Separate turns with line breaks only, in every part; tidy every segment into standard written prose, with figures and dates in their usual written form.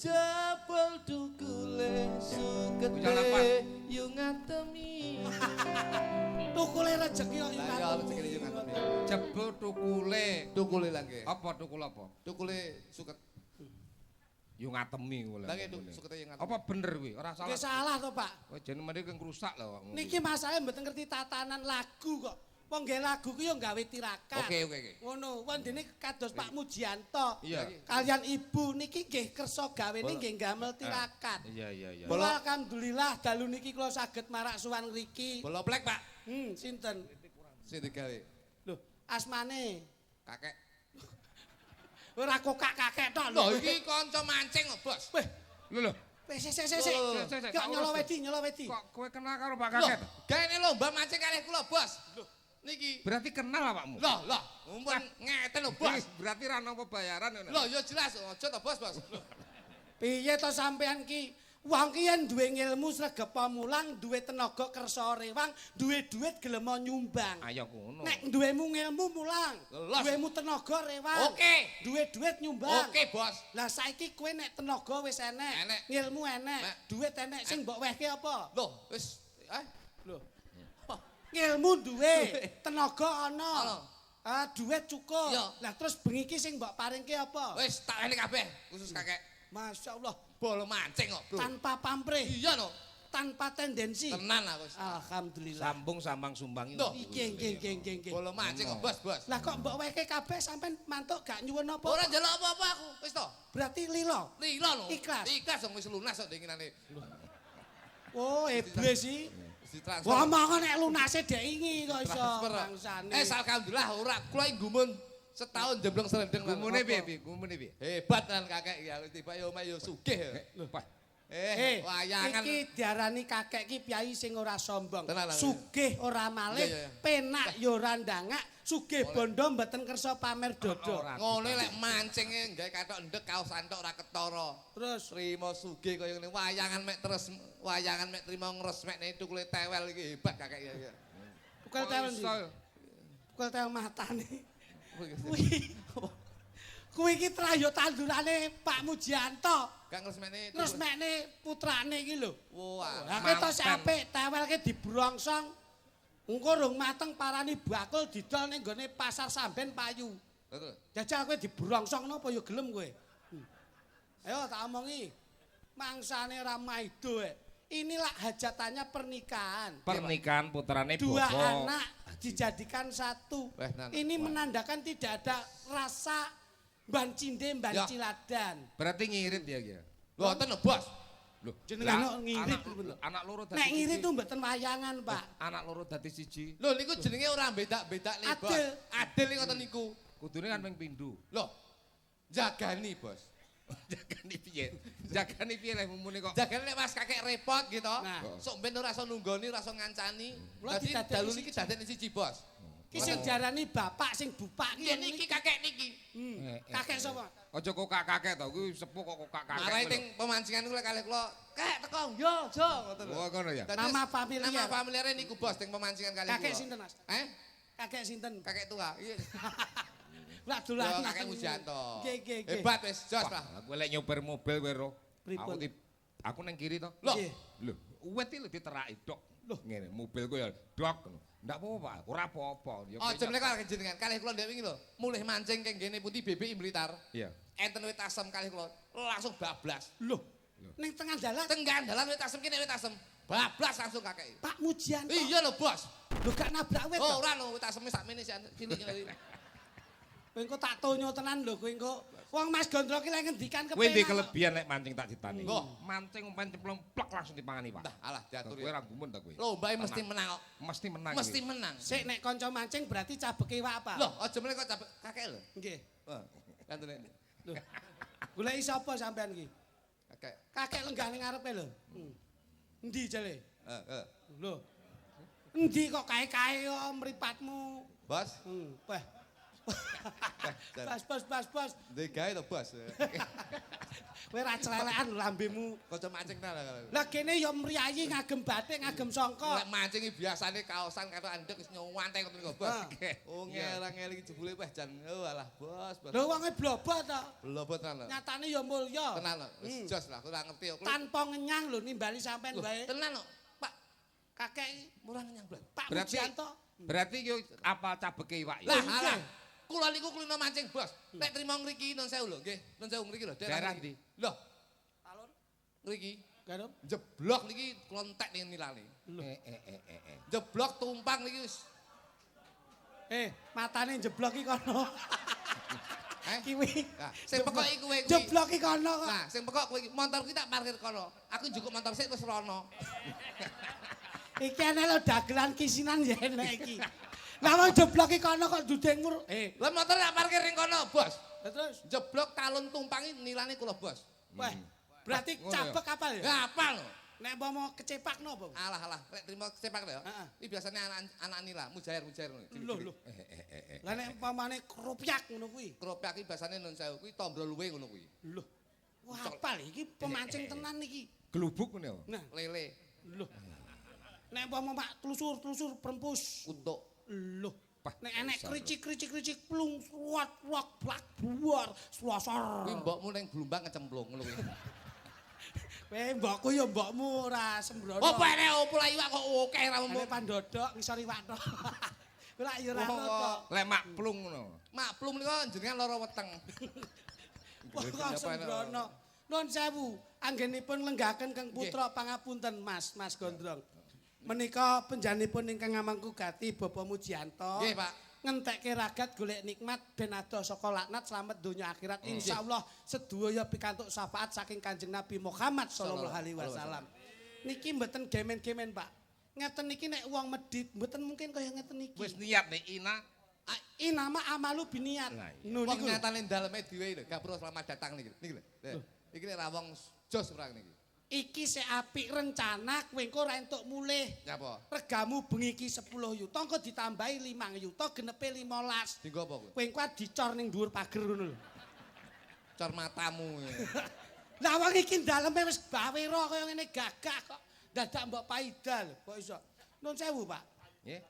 Jebol tukule sugete yo ngatemi.
Tukule rezeki kok
Lah ya rezeki yo ngatemi.
Jebol tukule.
Tukule lah nggih.
Apa tukul apa?
Tukule suket.
Yo ngatemi kuwi.
Lah nggih sukete yo ngatemi.
Apa bener kuwi? Ora salah.
Nggih salah to, Pak.
Kowe jeneng mriki ngrusak lho awakmu.
Niki masalahe mboten ngerti tatanan lagu kok. Wong nggih lagu ku yo gawe tirakat.
Oke.
Ngono, wondene kados Pak Mujianto.
Iya.
Kalian Ibu niki nggih kersa gawene nggih gamel tirakat.
Iya.
Kula alhamdulillah dalu niki kula saged marak suwan ngriki.
Bola plek, Pak.
Sinten?
Sing digawe.
Lho, asmane
Kakek.
ora kokak kakek tok
Lho iki kanca mancing kok, Bos.
Weh,
Lho.
wis sik. Kok nyolo wedi.
Kok kowe kenal karo Pak
Loh,
Kakek?
gaene lomba mancing kalih kula, Bos. Niki.
Berarti kenal awakmu.
Loh, mumpun ngeten lho, Bos.
Berarti ra napa bayaran ngono.
Loh, ya jelas aja to, Bos.
Piye to sampean ki? Wong ki yen duwe ilmu sregepa mulang, duwe tenaga kersa rewang, duwe duit gelem nyumbang.
Ayo ngono.
Nek duwemu ilmu mulang,
Los.
duwemu tenaga rewang.
Oke.
Duwe duit nyumbang.
Oke, Bos.
Lah saiki kowe nek tenaga wis enek,
Enek.
ngilmu enek,
Nek.
duit enek sing mbok wehke apa?
Loh, wis
Lho. Ngilmu duwe, tenaga
Ana.
ana. Ah, duit cukup.
Iya.
Lah terus bengi ki sing mbok paringke apa?
wis tak eling kabeh khusus kakek.
Masya Allah,
Bola mancing kok, Bro.
tanpa pamrih,
Iya no.
tanpa tendensi.
Tenan aku.
Alhamdulillah.
Sambung sambang sumbangi.
Loh.
Nggih.
Bola mancing kok, Bos.
Lah kok mbok wehke kabeh sampean mantuk gak nyuwun apa?
Ora njaluk apa-apa aku. Wis to.
Berarti lilo.
Lila no.
Ikhlas.
Ikhlas dong wis lunas kok dinginane.
Oh, iblis sih.
Wis ditransfer.
Ngomong nek lunase dek ingi kok iso
Transfer.
bangsane.
Alhamdulillah ora kula gumun setahun jemblong serendeng.
Gumune piye? Gumune piye?
Hebat kan kakek ya wis tiba yo omah yo sugih.
Lho, Pak.
Wayangan.
Iki diarani kakek ki piyai sing ora sombong.
Tenan, tenan.
Sugih ora malih,
Iya.
penak ya ora ndangak, sugih bondo mboten kersa pamer dodo.
Ora.
Ngene lek mancinge gawe katok ndek kaos antok ora ketara.
Terus
Trimo sugih kaya ngene wayangan mek terus wayangan mek trimo ngresmekne tukule tewel iki hebat kakek ya.
bukel tewel ndi?
Iso.
Bukel tewel matane. Kuwi iki trayo tandurane Pak Mujianto.
Gak ngresmekne.
Terus mekne putrane iki lho.
Wah.
Lah ketos apik tewelke dibrongsong. Engko rung mateng parani bakul didol ning gone pasar Samben Payu.
Betul.
Jajal kowe dibrongsong napa ya gelem kowe? Ayo tak omongi. Mangsane ra maido. Inilah hajatannya pernikahan.
Pernikahan putrane
Dua
Bobo.
anak dijadikan satu. Ini menandakan tidak ada rasa ban cinde, ban
Ya.
ciladan.
Berarti ngirit ya ya.
Mboten lho, Bos.
Loh,
Jenengan
lah,
ngirit
anak-
lho.
Anak loro dadi
Nek ngirit
siji.
tuh mboten wayangan, Pak.
Anak loro dadi siji.
Lho niku jenenge ora beda-beda nih, Bos.
Adil.
Adil iki ngoten niku.
Kudune kan ping pindho.
Loh. Jagani, Bos.
Jagani piye? Jagani piye lek mumune kok.
Jagani nek pas kakek repot gitu.
Nah.
Sok ben ora iso nunggoni, ora iso ngancani.
Kula
Dadi
didadekni
dalu
siji.
niki dadekne siji, Bos.
Ki sing diarani bapak sing bupak ki.
Iya niki kakek niki.
Kakek sapa?
Aja kok kakek to, kuwi sepuh kok kakek.
Marai ting pemancingan kula kalih kula, "Kek teko." Yo, jo, ngoten lho.
Oh, ngono ya.
Dadi
Nama familiar.
Nama familiare niku, Bos, ting pemancingan kalih kula.
Kakek sinten, Mas? Kakek sinten?
Kakek tua. Iya.
Lah
Yo,
dolan.
kakek Mujanto.
Nggih.
Hebat wis, jos lah.
Lah kowe lek nyopir mobil kowe ro.
Pripun?
Aku nang kiri to.
Loh.
Lho, uwet iki lho diteraki dok.
Loh.
Ngene, mobil kowe ya dok ngono. Ndak apa-apa, ora apa-apa. Ya kowe
Aja mlek
nyapa.
kalih jenengan. Kalih kula ndek wingi lho, mulih mancing keng ngene Putih BBI Blitar.
Iya.
Enten wit asem kalih kula, langsung bablas.
Loh. Ning tengah dalan
Tenggan dalan wit asem kene wit asem. Bablas langsung kakek.
Pak Mujianto.
Iya lho, Bos.
Lho gak nabrak wit.
Oh, ora lho, wit aseme sakmene sini ngene.
Kowe engko tak tonyo tenan lho kowe engko. Wong Mas Gondro ki lek ngendikan
Kowe ndi
kepenak.
kelebihan lek mancing tak ditani.
Nggo.
Mancing umpan cemplung plek langsung dipangani, Pak.
Dah, alah diatur
Kowe
ya.
ora gumun ta kowe.
Lombae mesti menang kok.
Mesti menang.
Mesti
kowe.
menang.
Sik nek kanca mancing berarti cabeke iwak apa?
Loh, aja mlek kok capek kakek lho.
Nggih.
Wah, kantene.
Lho. Goleki sapa sampean ki?
Kakek.
Kakek lenggah ning ngarepe lho. Endi jale?
Heeh.
Lho. Endi kok kae-kae kok mripatmu?
Bos,
Wah. Bos.
Ndek gawe to, Bos.
Kowe ra celelekan lambemu.
Kanca mancing ta.
Lah kene ya mriyayi ngagem batik, ngagem sangka.
Lek mancing iki biasane kaosan karo andek wis nyuwantek ngoten niku, Bos. Oh ngerang-ngel iki jebule weh jan. Oh alah, Bos.
Lho wonge blobot to.
Blobot tenan.
Nyatane ya mulya.
Tenan, wis jos lah, aku ora ngerti kok.
Tanpa ngenyang lho nimbali sampean wae.
Tenan kok, Pak.
Kakek
Murah ngenyang, Bos.
Pak
Berarti-
Mujianto.
Berarti yo apal cabeke iwak
Lah,
iki.
alah. Kula niku kulino mancing, Bos. Nek trimo ngriki nun sewu lho, nggih. Nun sewu ngriki lho,
Daerah
ngriki.
ndi?
Lho,
Talun.
ngriki.
Garup.
Jeblok niki kula entek ning nilane. Jeblok tumpang niki wis.
Matane jeblok iki kono. Kiwi.
Nah, sing pekok iki kowe kuwi.
Jeblok iki kono kok.
Nah, sing pekok kowe iki motor ki tak parkir kono. Aku njukuk motor sik wis rono.
Iki ana lho dagelan kisinan ya enek iki. Lah wong jeblok iki kono kok dudeng mur.
Lah motor tak parkir ning kono, Bos.
Terus
Jeblok talun tumpangi nilane kula, Bos.
wah, berarti
Ngono ya?
cabek apa ya?
Ya apal lho.
Nek mau kecepak no apa?
Alah, rek trimo sepak lho.
Heeh.
Iki biasane anak nila, mujair ngono.
Lho. Lah nek umpamane kropyak ngono kuwi.
Kropyak iki biasane nun sewu kuwi tombro luwe ngono kuwi.
Lho. Wah, apal iki pemancing tenan iki.
Gelubuk ngono ya.
Nah,
Lele,
lho. Nek umpama Pak telusur perempus.
untuk
Lho.
Wah,
Nek enek
besar.
kricik plung ruat blak buar suasar.
kuwi mbokmu ning Blumbang ngecemplung ngono kuwi.
Kowe mbokku ya mbokmu ora sembrono.
Apa enek opo lah iwak kok akeh ra
Ane pandodok ngisor iwak tok. Kowe lak ya ora
Oh,
kok.
Lek mak plung ngono.
Maklum nika jenengan lara weteng.
Kok sembrono. Nuwun sewu, anggenipun lenggaken Kang Putra pangapunten Mas Gondrong. Menika penjanipun ingkang ngamangku gati Bapak Mujianto.
Nggih, Pak.
Ngentekke ragat golek nikmat ben adoh saka laknat slamet donya akhirat. Insyaallah sedaya pikantuk syafaat saking Kanjeng Nabi Muhammad sallallahu alaihi wasallam. Niki mboten gemen-gemen, Pak. Ngeten niki nek wong medhit mboten mungkin kaya ngeten niki.
Wis niat nek ina.
Inama amalu biniat.
Lah, iya.
Nuh
Wong
niku.
nyatane daleme dhewe lho, gapura selamat datang niki. Niki lho. Iki nek ra wong jos ora niki.
Iki sik apik rencana kowe engko ora entuk mulih.
Nyapa?
Regamu bengi iki 10 yuta engko ditambahi 5 yuta genepe 15.
Dinggo apa kowe?
Kowe engko dicor ning dhuwur pager ngono lho.
Cor matamu.
Lah wong iki daleme wis bawira kaya ngene gagah kok. Dadak mbok paida lho, kok iso. Nuwun sewu, Pak.
Nggih.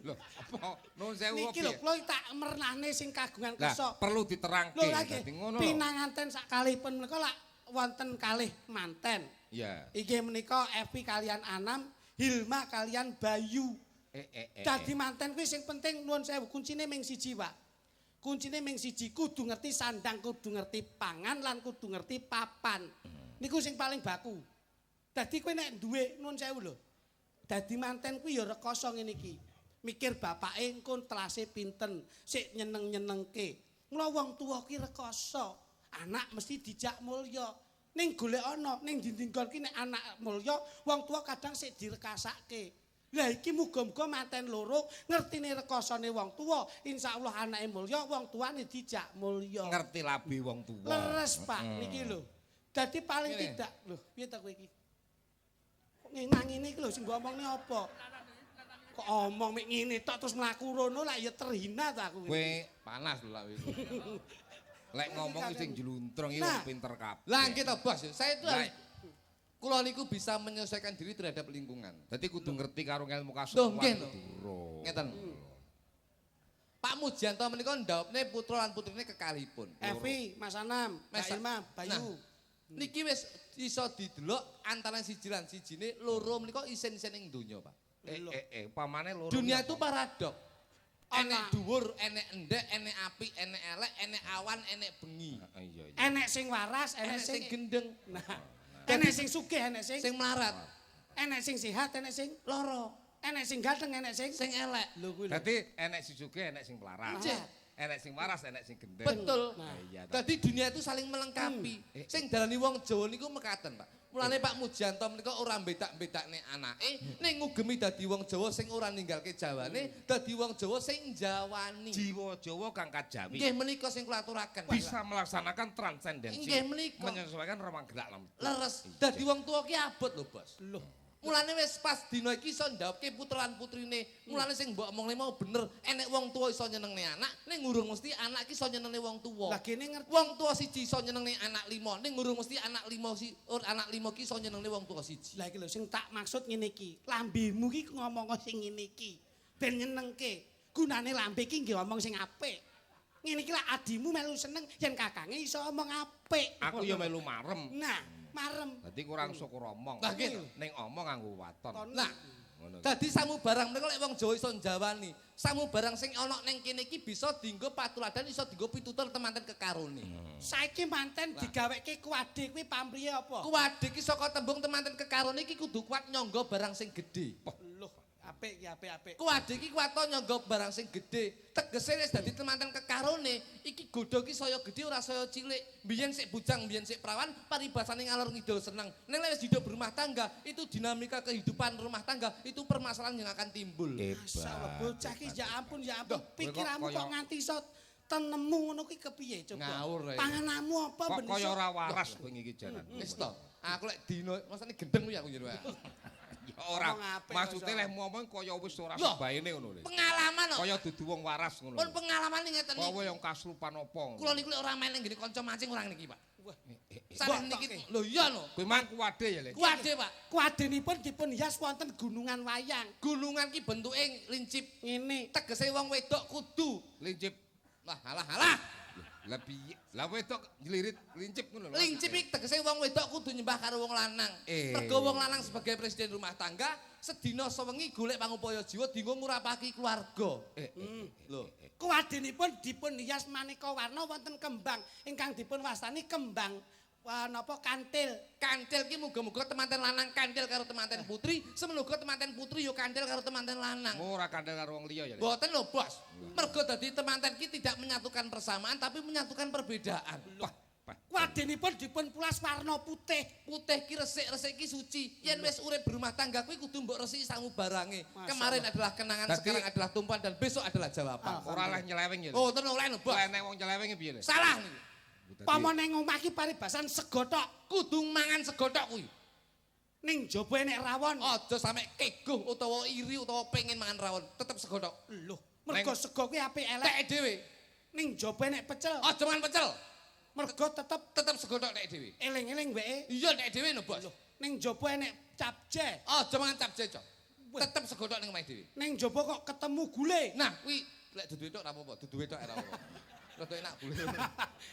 Lho, apa nuwun sewu
Niki
apa?
lho kula tak mernane sing kagungan
Lah,
kersa.
perlu diterangke.
Lho lagi
Dadi ngono lho.
pinanganten sakalipun menika lak wonten kalih manten.
Iya.
Inggih menika Evi kalian Anam, Hilma kalian Bayu. Dadi manten kuwi sing penting nuwun sewu kuncine ming siji, Pak. Kuncine ming siji kudu ngerti sandang, kudu ngerti pangan lan kudu ngerti papan. Niku sing paling baku. Dadi kowe nek duwe nuwun sewu lho. Dadi manten kuwi ya rekoso ngene iki. Mikir bapake engko telase pinten, sik nyeneng-nyenengke. Mula wong tuwa ki rekoso. Anak mesti dijak mulya. Ning golek ana, ning dindinggon ki nek anak mulya, wong tuwa kadang sik direkasake. Lah iki muga-muga manten loro ngertine rekosane wong tuwa, insyaallah anake mulya, wong tuane dijak mulya.
Ngerti labi wong tuwa.
Leres, Pak, niki lho. Dadi paling
Ngene.
tidak, lho, piye ta kowe iki? Kok nang ngene iki lho sing mbok omongne apa? Kok omong mek ngene tok terus mlaku rono lah ya terhina ta aku.
Kowe
Panas lho lak iki.
lek ngomong sing jeluntrung iki
Nah.
wong pinter kabeh.
Lah kita Bos, saya itu
Lah.
kula niku bisa menyesuaikan diri terhadap lingkungan.
Dadi kudu ngerti karo ilmu
Loh,
kasukuan.
nggih lho.
Durung.
Ngeten. Pak Mujianto menika ndhawuhne putra lan putrine kekalihipun.
Evi, Mas Anam, Mbak
Mas-
Ilma, Bayu.
Nah, niki wis iso didelok antara siji lan sijine loro menika isin-isin ing donya, Pak.
Pamane loro.
Dunia
iki
itu
apa?
paradok.
Ana.
Enek dhuwur, enek endek, enek apik, enek elek, enek awan, enek bengi.
Iya iya.
Enek sing waras,
Enek
enek
sing
sing
gendeng,
nah. Enek sing sugih, enek sing
sing melarat,
enek sing sehat, enek sing
loro,
enek sing ganteng, enek sing
sing elek.
lho kuwi lho.
Dadi enek sing sugih, enek sing pelarat.
Iya.
Enek sing waras, enek sing gendeng.
Betul.
Nah.
Iya ta.
Tadi dunia itu saling melengkapi. Sing darani wong Jawa niku mekaten, Pak. Mulane Pak Mujianto menika ora bedak-bedakne anake, ning ngugemi dadi wong Jawa sing ora ninggalke Jawane, dadi wong Jawa sing njawani.
Jiwa Jawa kang kajawi
Nggih menika sing kula aturaken.
bisa melaksanakan transendensi
Nggih menika.
menyesuaikan ruang gerak lam.
Leres. Dadi wong tuwa ki abot lho, Bos.
Loh,
Mulane wis pas dina iki iso njawabke puteran putrine. Mulane sing mbok omongne mau bener, enek wong tuwa iso nyenengne anak, ning ngurung mesti anak iki iso nyenengne wong tuwa.
Lah kene ngerti.
Wong tuwa siji iso nyenengne anak 5, ning ngurung mesti anak 5 ki iso nyenengne wong tuwa siji.
Lah iki lho sing tak maksud ngene iki. Lambemu ki ngomong sing ngene iki. Ben nyenengke. Gunane lambe iki nggih ngomong sing apik. Ngene iki lah adimu melu seneng yen kakange iso ngomong apik.
Aku ya melu marem.
Nah, marem.
Dadi kurang syukur omong.
Lah gitu.
Ning omong nganggo waton.
Nah,
Ngono.
dadi samu barang menika lek wong Jawa iso njawani. Samu barang sing ana ning kene iki bisa dienggo patuladan, iso dienggo pitutur temanten kekarone.
Saiki manten digaweke kuwade kuwi pamriye apa?
Kuwade iki saka tembung temanten kekarone iki kudu kuat nyangga barang sing gedhe.
Loh, apik iki apik.
Kuwade iki kuat nyangga barang sing gedhe. Tegese wis dadi temanten kekarone, iki godho iki saya gedhe ora saya cilik. Biyen sik bujang, biyen sik prawan, paribasane ngalor ngidul seneng. Ning lek wis hidup berumah tangga, itu dinamika kehidupan rumah tangga, itu permasalahan yang akan timbul.
Masalah bocah ki ya ampun.
Duh,
Pikiranmu kok nganti iso tenemu ngono ki kepiye coba?
Ngawur ae.
Pangananmu apa
Kok
ben
kaya
iso?
ora waras kowe iki jalan.
Wis to. Aku lek dino masane gendeng kuwi aku njero.
Ya ora.
Ngomong apik
Maksude
kok iso.
lek ngomong kaya wis ora
Loh.
sembaene ngono lho.
Pengalaman kok.
Kaya dudu wong waras ngono.
Pun pengalaman ngeten iki.
Kowe yang kasrupan apa?
Kula niku lek ora main ning ngene kanca mancing ora niki, Pak.
Wah,
Sampeyan niki lho iya lho.
Kowe mang kuwade ya, Le.
Kuwade, Pak.
kuwadenipun dipun hias wonten gunungan wayang.
Gunungan ki bentuke lincip.
Ngene.
Tegese wong wedok kudu.
Lincip.
Lah, alah.
Lah piye? Lah wedok njlirit lincip ngono lho.
Lincip iki tegese wong wedok kudu nyembah karo wong lanang. Mergo wong lanang sebagai presiden rumah tangga, sedina sewengi golek pangupaya jiwa dienggo ngurapake keluarga. Lho.
Kuwadenipun dipun hias maneka warna wonten kembang ingkang dipun wastani kembang napa kantil.
Kantil ki muga-muga temanten lanang kantil karo temanten putri, semenuga temanten putri yo kantil karo temanten lanang.
Ora kandel karo wong liya ya, Le.
Mboten lho, Bos. Mergo dadi temanten ki tidak menyatukan persamaan tapi menyatukan perbedaan.
Kuwadenipun dipun pulas warna putih.
Putih ki resik ki suci. Yen wis urip berumah tangga kuwi kudu mbok resiki samu barange.
Masya
Kemarin
Allah.
adalah kenangan,
Dadi-
sekarang adalah tumpuan dan besok adalah jawaban.
Ora leh nyeleweng ya, Le.
Oh, tenan oleh lho, Bos.
Lah nek wong nyeleweng piye, Le?
Salah niku.
Pama ning omah ki paribasan segotok.
Kudu mangan segodhok kuwi.
Ning jaba enek rawon.
Aja sampe keguh utawa iri utawa pengen mangan rawon, tetep segodhok.
Lho, mergo sego kuwi apik elek.
Tek dhewe.
Ning jaba enek pecel.
Aja mangan pecel,
Mergo tetep
segodhok tek dhewe.
eling-eling wae.
Iya tek dhewe lho, Bos.
Ning jaba enek capce.
Aja mangan capce, Cok. Tetep segodhok ning omahe dhewe.
Ning jaba kok ketemu gule.
Nah, kuwi lek dudu wedok ora apa-apa, dudu wedok ora apa-apa. Rada enak gule.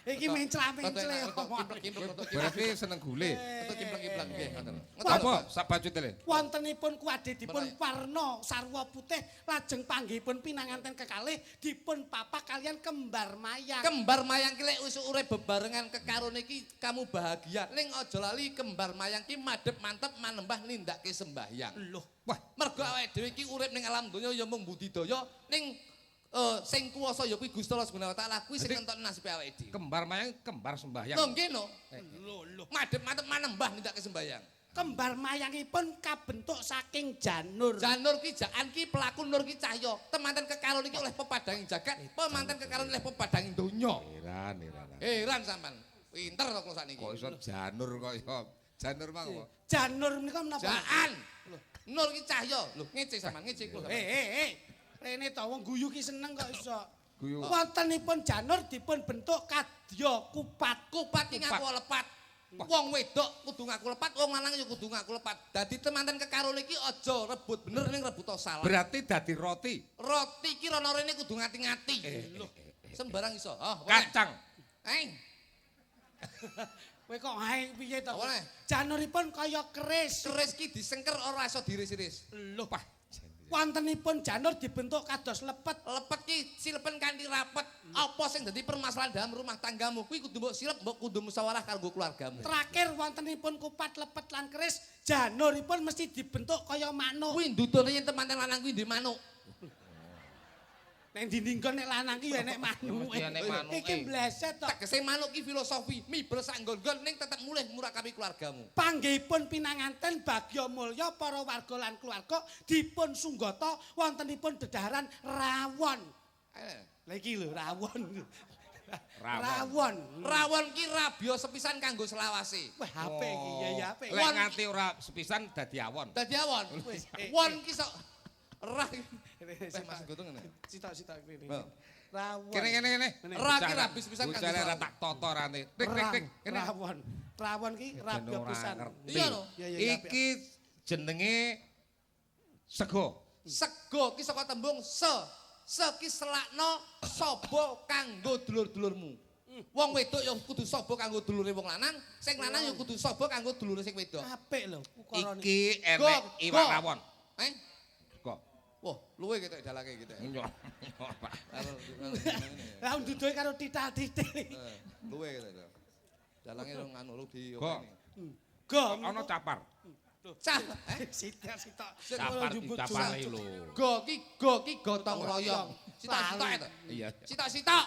Iki menclah-menchle.
Kimplek-kimplek.
Berarti seneng gule.
Rada kimplek-kimplek nggih, ngoten.
Apa sak bajute, Le?
Wontenipun kuwade dipun warna sarwa putih lajeng panggihipun pinanganten kekalih dipun papak kalian kembar mayang.
Kembar mayang ki lek wis urip bebarengan kekarone iki kamu bahagia. Ning aja lali kembar mayang ki madhep mantep manembah nindakke sembahyang.
Loh,
Wah,
Mergo awake dhewe iki urip ning alam donya ya mung budidaya ning sing kuwasa ya kuwi Gusti Allah Subhanahu wa taala kuwi sing
Jadi-
nentokne nasibe awake dhewe.
kembar mayang kembar sembahyang.
Lho nggih no.
lho.
Madhep mantep manembah nindakke sembahyang.
Kembar mayangipun kabentuk saking janur.
Janur ki jaan ki pelaku nur ki cahya. Temanten kekarone iki oleh pepadanging jagat, pemanten kekarone oleh pepadanging donya.
Heran.
Heran sampean. Pinter to kula sakniki.
Kok iso janur kok iso. Janur mang apa?
Janur menika menapa?
Jaan. Nur ki cahya. Lho ngece sampean, ngece kula.
Rene to wong guyu ki seneng kok iso.
Guyu.
Wontenipun janur dipun bentuk kadya kupat.
Kupat ki ngaku lepat. Wong wedok kudu ngaku lepat, wong lanang ya kudu ngaku lepat. Dadi temanten kekarone iki aja rebut bener ning rebut salah.
Berarti dadi roti.
Roti ki rono rene kudu ngati-ngati. Lho, sembarang iso. Oh,
Kacang.
Kowe kok ae piye to?
Apa, Le?
Januripun kaya keris.
Keris ki disengker ora iso diris-iris.
Lho, wontenipun janur dibentuk kados lepet.
Lepet ki silepen kanthi rapet. Apa sing dadi permasalahan dalam rumah tanggamu? Kuwi kudu mbok silep, mbok kudu musyawarah karo keluargamu.
Terakhir wontenipun kupat lepet lan keris, januripun mesti dibentuk kaya manuk.
Kuwi ndudune yen temanten lanang kuwi ndek manuk.
Nek dindinggon nek lanang ki ya nek manuke.
Mesti enek manuke.
Iki bleset to.
Tegese manuk ki filosofi, mibel sak nggon-nggon ning tetep mulih murakabi keluargamu.
Panggihipun pinanganten bagya mulya para warga lan keluarga dipun sunggata wontenipun dedaharan rawon. Lah iki lho rawon. Rawon.
Rawon ki rabya sepisan kanggo selawase.
Wah, HP iki ya HP.
Lek nganti ora sepisan dadi awon.
Dadi awon.
Wis,
Won ki sok ra.
Mas
Gotong ngene.
Sitok kene.
Oh.
Rawon.
Kene.
Ra ki rabi sepisan kanggo.
Bocah ora tak toto rane. Tik. Kene.
Rawon. Rawon ki rabya pisan.
Iya lho.
Iki jenenge sego.
Sego ki saka tembung se ki selakno saba kanggo dulur-dulurmu. Wong wedok ya kudu saba kanggo dulure wong lanang, sing lanang ya kudu saba kanggo dulure sing wedok.
Apik lho ukarane.
Iki enek iwak rawon. Kok.
Wah, luwe ketok dalake gitu.
Lah nduduhe karo tital-titil.
Luwe ketok. Dalange anu lu di
Kok.
Go
Ana capar.
Cah,
sitok.
Capar dicapare lho.
go ki gotong royong. Sitok-sitok itu.
Iya.
Sitok-sitok.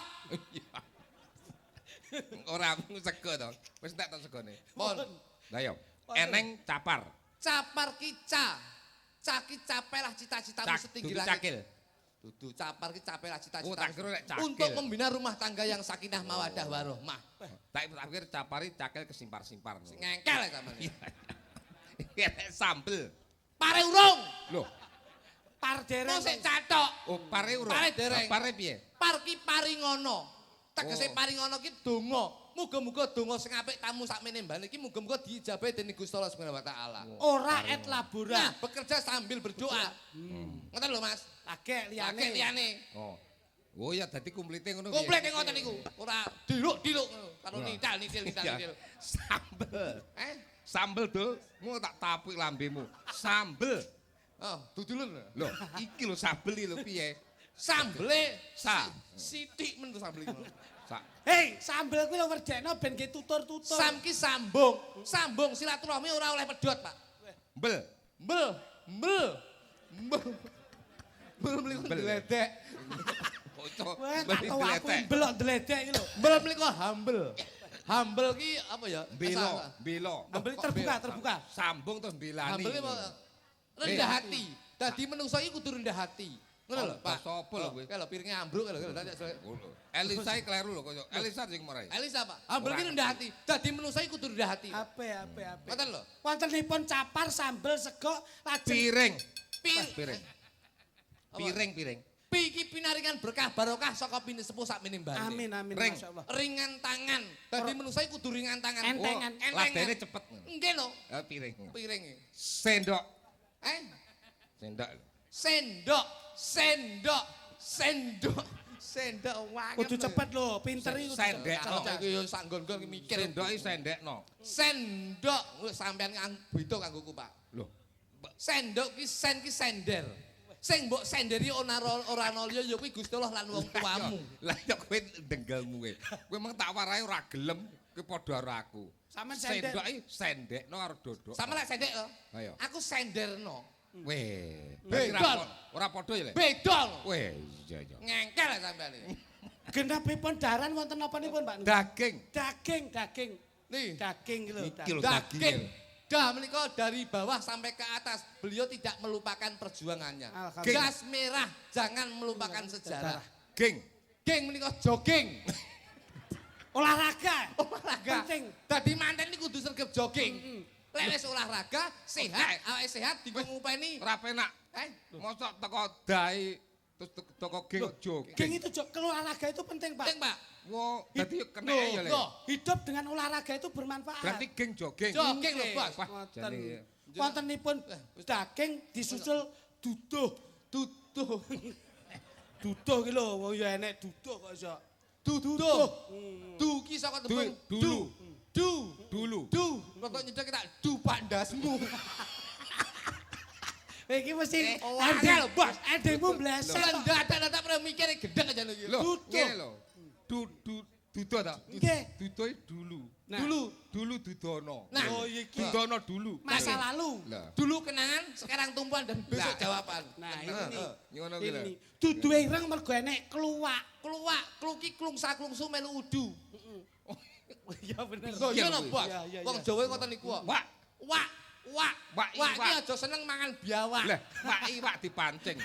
Ora sego to. Wis tak segone.
Pon.
Lah yo. Eneng capar.
Capar ki ki capelah cita-citamu setinggi langit.
Cakil.
Dudu capar ki capelah
Oh, tak kira
cita-citamu.
lek cakil.
Untuk membina rumah tangga yang sakinah mawadah warohmah.
Tak pikir capari cakil kesimpar-simpar.
Ngengkel ya sampean.
Enek sambel.
Pare urung.
Lho,
Par dereng.
Mau sik catok.
oh pare urung.
Pare dereng.
Pare piye?
Par ki paringono. Tegese
Oh.
paringono ki donga. Muga-muga donga sing apik tamu sakmene mbane iki muga-muga diijabahi dening Gusti Allah Subhanahu wa taala.
Ora et labora.
Nah, bekerja sambil berdoa. Ngoten lho, Mas.
Lagek
Liyane
liyane.
liyane.
Oh. Oh ya dadi kumplite ngono.
Komplit ngoten niku. Ora diluk-diluk karo nital.
Sambel.
Sambel
Dul, mau tak tapuk lambemu. Sambel.
Oh, dudulun.
Lho, iki lho sambel iki lho piye?
Sambele
Sa.
sithik men sambel iki.
Hei, sambel kuwi lho werdekno ben ge tutur-tutur.
Sam ki sambung. Sambung silaturahmi ora oleh pedhot, Pak.
Mbel.
Mbel mliku dledek.
Kocok.
Wah, tak tau aku mbelok dledek iki lho.
Mbel mliku humble. Humble ki apa ya?
Bilo.
Ambel terbuka.
Sambung terus bilani.
Humble ki rendah hati. Dadi menungso iki kudu rendah hati. Ngono lho, Pak.
Sopo lho kowe?
Kalau piringnya ambruk kalau tadi
Elisa iki kleru lho kocok. Elisa sing marai.
Elisa, Pak. Humble ki rendah hati. Dadi menungso iki kudu rendah hati.
Ape.
Ngoten lho.
Wontenipun capar, sambel, sego, lajeng
Piring.
Piring.
Piring.
Pi iki pinaringan berkah barokah saka pinesepuh sakmene mbane.
Amin,
Ring.
masyaallah.
Ringan tangan. Dadi menungso iki kudu ringan tangan.
Entengan.
Ladene cepet.
Nggih lho.
Piring.
Piring.
Sendok.
Sendok. Sendok wae.
Kudu cepet lho, pinter iki.
Sendek.
Iki yo sak nggon-nggon mikir.
Sendok iki sendekno.
Sendok sampean beda kanggoku, Pak.
Lho.
Sendok ki sender. Sing mbok senderi ora nolya ya kuwi Gusti Allah lan wong tuamu.
Lah ya kowe denggelmu kowe. Kowe meng tak warai ora gelem, kowe padha karo aku.
Sampeyan sendek.
Sendok iki sendekno karo dodok.
Sama lek sendek lho.
Ayo.
Aku senderno.
Weh.
Beda.
Ora padha ya, Le?
Beda lho.
Weh, iya.
Ngengkel sampean iki.
Genapipun daran wonten napanipun, Pak?
Daging.
Daging.
Nih,
Daging iki lho.
Iki lho.
daging. Dah menika dari bawah sampai ke atas, beliau tidak melupakan perjuangannya.
Alhamdulillah.
Gas merah, jangan melupakan sejarah.
Geng.
Geng menika jogging.
Olahraga.
Penting. Dadi manten niku kudu sregep jogging. Lek wis olahraga, sehat, awake sehat dienggo ngupeni.
Ora penak. Mosok teko dai terus teko geng jogging.
Geng itu olahraga itu penting, Pak.
Penting, Pak.
Wo, dadi kena ya, Le.
Loh,
Hidup dengan olahraga itu bermanfaat.
Berarti geng jogging.
Jogging lho, Bos.
Wah, jane.
Wontenipun daging disusul duduh. Duduh ki lho, wong ya enek duduh kok iso.
Duduh. Du ki saka tembung
Dulu.
Du. Kok nyedek tak du pandasmu.
Iki mesti
Angel, Bos.
Edemu bleset.
Dadak pernah mikir gedeng aja lho.
Lho,
Duduh.
ngene lho. Duduh ta?
Nggih.
Duduh dulu.
Nah.
Dulu dudono.
Nah.
Oh iki
Dudono dulu.
masa lalu.
Lah.
Dulu kenangan, sekarang tumpuan dan besok
Nah.
jawaban.
Nah,
Ngono kuwi lho.
ini. Duduhe ireng mergo enek kluwak.
Kluki klungsa-klungsu melu udu.
Iya bener.
Lho iya lho, Bos.
Iya.
Wong Jawa ngoten niku.
Wak.
Wak.
Wak
Wak
iwak.
iki aja seneng mangan biawak.
Lah, wak iwak dipancing.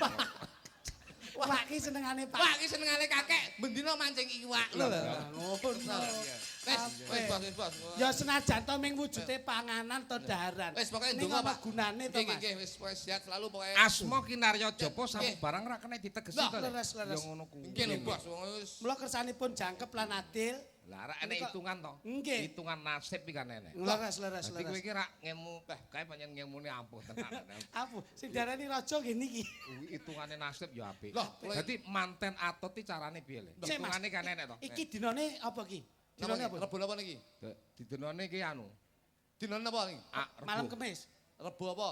Wak ki senengane Pak.
Wah, iki senengane kakek bendina mancing iwak lho.
Ngono.
Wis, bos.
Ya senajan to ming wujude panganan to daharan.
Wis pokoke
Ning
ndonga
ana
Pak.
gunane to Mas.
Nggih, wis pokoke sehat selalu pokoke.
Asma Kinarya Japa samu barang ra kena ditegesi to.
Leres.
Ya ngono kuwi.
Nggih lho, bos. Wong wis
Mula kersanipun jangkep lan adil.
Lah ra enek hitungan to.
Nggih.
Hitungan nasib iki kan enek.
Leres.
Dadi kowe iki ra ngemu kae pancen ngemune ampuh tenan.
Apa? Sing diarani raja nggih niki.
Kuwi hitungane nasib ya apik.
Loh,
Dadi manten atot iki carane piye le?
Sik, Mas.
Hitungane kan enek to.
Iki dinane apa ki? Dinane apa?
Rebo apa niki?
Di dinane iki anu.
Dinane apa niki?
Malam Kemis.
Rebo apa?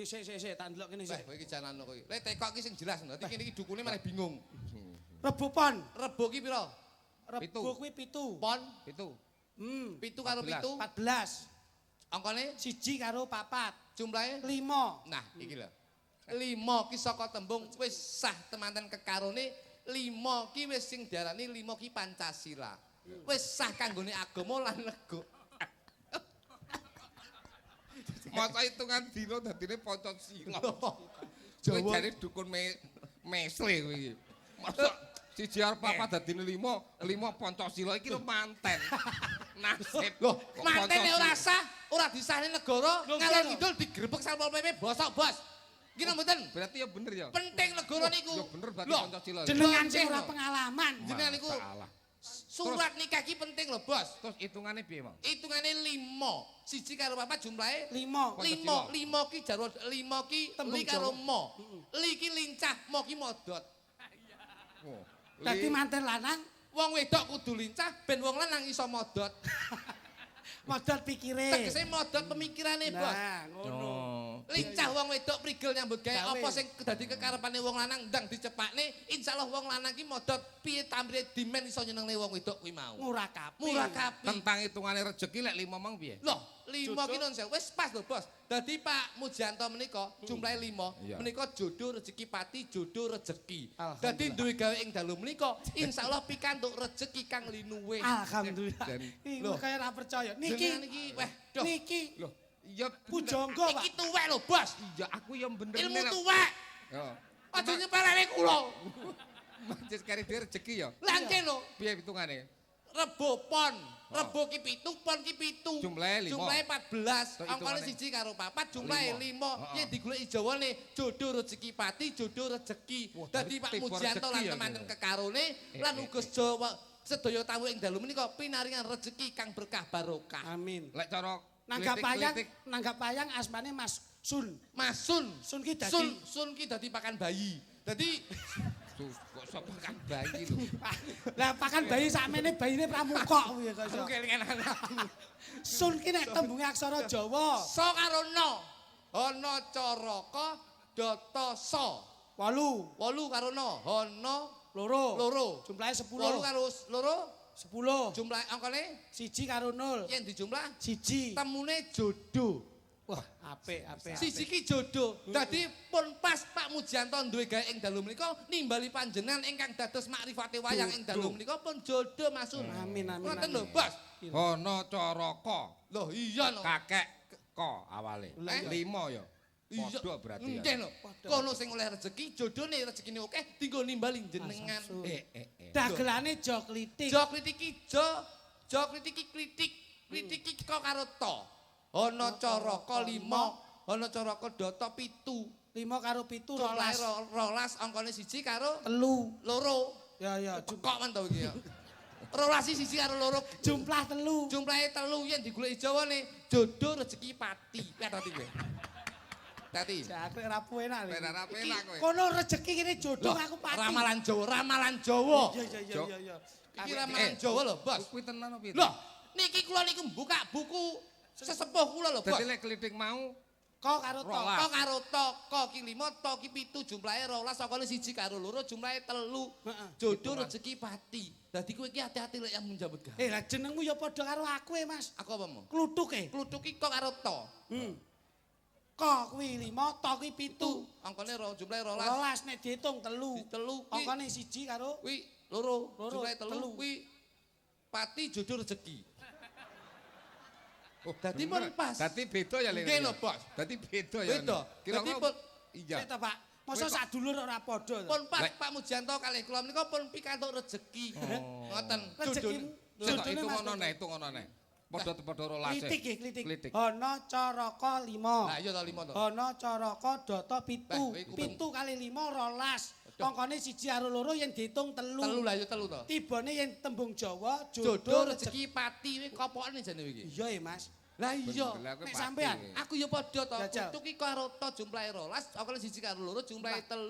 Sik tak ndelok kene
Wah,
sik.
kowe iki jalan kowe. Lek tekok iki sing jelas, dadi kene iki dukune malah bingung.
Rebo pon.
Rebo ki pira?
Pitu.
Rebo kuwi 7.
Pon
Itu.
7 karo
14.
7.
14.
Angkane
1 karo 4.
jumlahe
5.
nah iki lho. 5 ki saka tembung wis sah temanten kekarone 5 ki wis sing diarani 5 ki Pancasila. Wis sah kanggone agama lan nego.
Masa hitungan dino dadine Pancasila.
Jawa.
Kowe jare dukun mesle kowe iki. Masa siji arep papat dadine 5 Pancasila iki lho manten. Nasib.
Loh,
Kok
mantene
Pancasila?
ora sah, ora disahne negara,
Loh,
ngalor
iya,
kidul digrebek Satpol PP bosok, Bos. Iki mboten
Berarti ya bener ya.
penting negara niku.
Ya bener berarti
Loh,
Pancasila.
Jenengan sing
Loh.
ora pengalaman.
jenengan niku
Salah.
surat nikah iki penting lho, Bos.
Terus hitungane piye, Mang?
Hitungane 5. 1 karo 4 jumlahe
5.
5 ki jarwo 5 ki
Tembung
li karo
Jawa.
mo. Li ki lincah, mo ki modot.
Oh.
Dadi manten lanang
Wong wedok kudu lincah ben wong lanang iso modot.
modal pikire.
Tegese modot pemikirane, Bos.
Nah, ngono.
Lincah wong wedok prigel nyambut gawe
Gawe.
apa sing dadi kekarepane wong lanang ndang dicepakne insyaallah wong lanang ki modot piye tampile dimen iso nyenengne wong wedok kuwi mau.
Murah kabeh.
Murah kabeh.
Tentang hitungane rezeki lek 5 mang piye?
Loh, 5 ki non sewu. Wis pas lho, Bos. Dadi Pak Mujanto menika jumlahe 5.
Iya.
Menika jodoh rezeki pati, jodoh rezeki.
Alhamdulillah.
Dadi duwe gawe ing dalu menika insyaallah pikantuk rezeki kang linuwe.
Alhamdulillah.
Dan-
Iki
Loh.
kaya ora percaya.
Jenengan
Niki
iki weh, doh.
niki
Loh, iya
pujangga, Pak.
Iki tuwek lho, Bos.
Iya, aku yang bener
Ilmu
nek-
tuwek.
Ya.
Aja nyepelane kula.
Mancis kari dhewe rezeki ya.
Lah lho.
Piye hitungane?
Rebo pon, rebo ki 7, pon ki 7.
Jumlahe 5.
Jumlahe 14.
Tok
Angkane
hitungane.
1 karo 4, jumlahe 5.
Heeh.
Yen digoleki Jawane jodoh rezeki pati, jodoh rezeki.
Wah,
Dadi
berarti
Pak
tipe
Mujianto
rezeki
lan
ya,
temanten
kira.
kekarone lan uga sedaya tamu ing dalu menika pinaringan rezeki kang berkah barokah.
Amin.
Lek cara
Nanggap
klitik-klitik,
payang asmane Mas Sun.
Masun.
Sun ki dadi
Sun ki dadi pakan bayi. Dadi
kok sapa kan bayi lho.
Lah pakan bayi sakmene bayine pramuka kuwi kok iso. Sun ki nek tembunge aksara Jawa.
so karo no. Ana caraka data sa.
8
8 karo no. Ana
loro.
loro.
Jumlahe
8
10.
karo loro
10.
jumlah angkane
1 karo 0.
yen dijumlah
1.
temune jodoh.
Wah, apik.
Siji ki jodoh. Dadi pun pas Pak Mujianto duwe gawe ing dalu menika nimbali panjenengan ingkang dados makrifate wayang ing dalu menika pun jodoh Masun.
Amin.
Ngoten lho, Bos.
Ana caraka.
Loh iya no.
Kakek ko awale.
Lah, iya.
5 ya.
Iya.
Padha berarti ya.
Nggih no. Kono sing oleh rezeki, jodone rezekine akeh dinggo nimbali jenengan.
Dagelane jo klitik.
Jo kritiki jo kritiki kritiki kok karo to. Ana caraka 5, ana caraka data 7.
5 karo 7
Jumlahe
12.
12 angkane 1 karo
3.
loro.
Ya.
Kok men to iki ya. 12 1 karo loro.
Jumlah 3.
Jumlahe 3 yen digoleki Jawane jodoh rezeki pati. Petati kowe. Tati.
Jakrik rapu enak. lho.
Benar apa enak kowe?
Kono rezeki kene jodoh aku pati.
Ramalan Jawa.
Iya.
Iki ramalan Jawa lho, Bos.
Kuwi tenan apa piye?
Loh, niki kula niku buka buku sesepuh kula lho, Bos.
Dadi lek klitik mau
Kok karo to.
Rolas.
Kok karo to ki 5, to ki 7 jumlahe 12 sakone 1 karo 2 jumlahe 3.
Heeh.
Jodoh rezeki pati. Dadi kowe iki hati-hati lek yang menjambut gawe.
Lah jenengmu ya padha karo aku Mas.
Aku apa mau?
Klutuke.
Klutuki kok karo to.
Kok kuwi 5, to kuwi 7.
Angkane jumlahe 12.
12 nek diitung 3.
Telu kuwi
Angkane 1 karo
kuwi 2
Loro,
jumlahe 3
telu.
kuwi pati jodoh rezeki.
Oh,
Dadi
bener.
pun pas.
Dadi beda ya lek.
Nggih lho, Bos.
Dadi beda ya.
Beda.
Kira
Dadi
kok
pun
iya.
Kita Pak, Masa sak dulur ora padha to?
Pun pas Pak Mujanto kalih kula menika pun pikantuk rejeki. Ngoten.
Rezeki
Itu ngono nek. Padha rolas.
Klitik nggih, klitik. Ana caraka 5.
Lah iya to 5 to.
Ana caraka data 7.
Beh, iku
7 kali 5 12. Angkane 1 karo 2 yen diitung 3.
3 lah ya 3 to.
Tibane yen tembung Jawa
Jodoh rezeki pati kuwi kopokane jane iki.
Iya ya, Mas.
Lah iya.
Nek sampean
Aku ya padha to.
Jajal.
Putu ki karo to jumlahe 12, angkane 1 karo 2 jumlahe 3.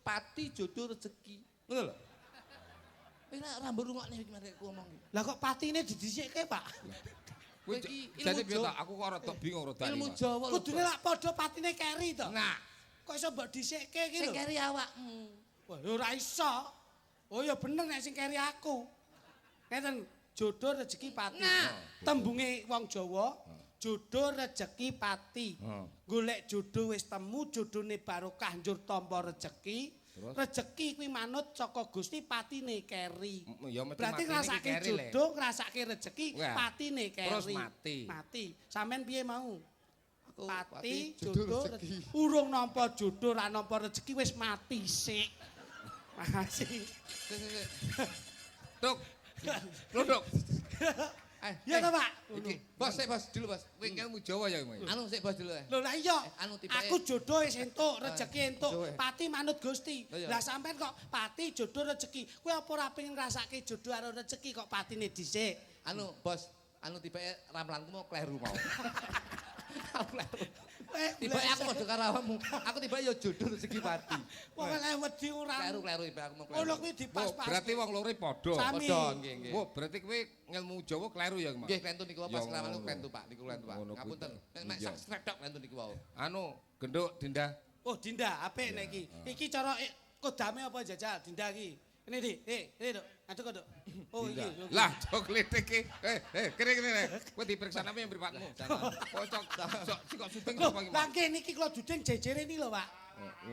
Pati jodoh rezeki. Ngono lho. Ora ora mbok iki mari aku ngomong iki.
Lah kok patine didhisikke, Pak?
Kowe iki
Jadi
ilmu
piye
Jawa.
ta? Aku kok rada bingung rada.
Ilmu Jawa lho.
Kudune lak padha patine keri to.
Nah,
Kok iso mbok dhisikke iki
Sing
lho?
keri awakmu.
Wah, ya ora iso. Oh ya bener nek sing keri aku. Ngeten, jodoh rezeki pati.
Nah.
Tembunge wong Jawa, jodoh rezeki pati. Golek jodoh wis temu, jodone barokah njur tampa rezeki.
Terus?
Rezeki kuwi manut saka Gusti patine keri.
Ya mesti
Berarti
matine iki
ngrasake
keri, Le.
jodoh, ngrasake rezeki,
Wah.
patine keri.
Terus mati.
Mati. Sampean piye mau?
Aku
Pati,
jodoh
jodoh,
rezeki.
urung nampa jodoh, ra nampa rezeki wis mati sik. Makasih.
Duk. Lho,
Ya ta, Pak?
Iki, bos, sik bos, dulu bos.
kowe ilmu Jawa ya, Mas.
Anu sik bos dulu.
Lho lah iya.
Anu tipe
Aku jodoh wis entuk, rezeki entuk,
jodoh.
pati manut Gusti.
Lah iya.
Lah sampean kok pati jodoh rezeki. Kowe apa ora pengen ngrasake jodoh karo rezeki kok patine dhisik?
Anu bos, anu tipe ramalanku mau kleru mau. Aku kleru. Tiba aku padha karo awakmu. Aku tiba ya jodoh rezeki pati.
Wong eleh wedi ora.
Kleru tiba aku mau
Ngono
kleru.
kuwi
Oh,
dipas-pas.
berarti wong loro padha.
Sami.
Padha nggih nggih.
Oh, berarti kowe ngilmu Jawa kleru ya, Mas?
Nggih klentu niku
Ya,
pas keramanku
ngono.
klentu Pak, niku klentu Pak.
Ngono kuwi.
Ngapunten. Nek
Iya.
sak stredok klentu niku wau.
Anu, genduk Dinda.
Oh, Dinda, apik nek iki. Iki cara kodame apa jajal Dinda iki? Ini di, ini dok, aduk aduk. Oh iki.
Lah, coklat iki. Kene. Kowe diperiksa apa yang mripatmu? Kocok. Sik kok syuting
Loh,
apa iki?
lah niki kula duding jejere ini lho, Pak.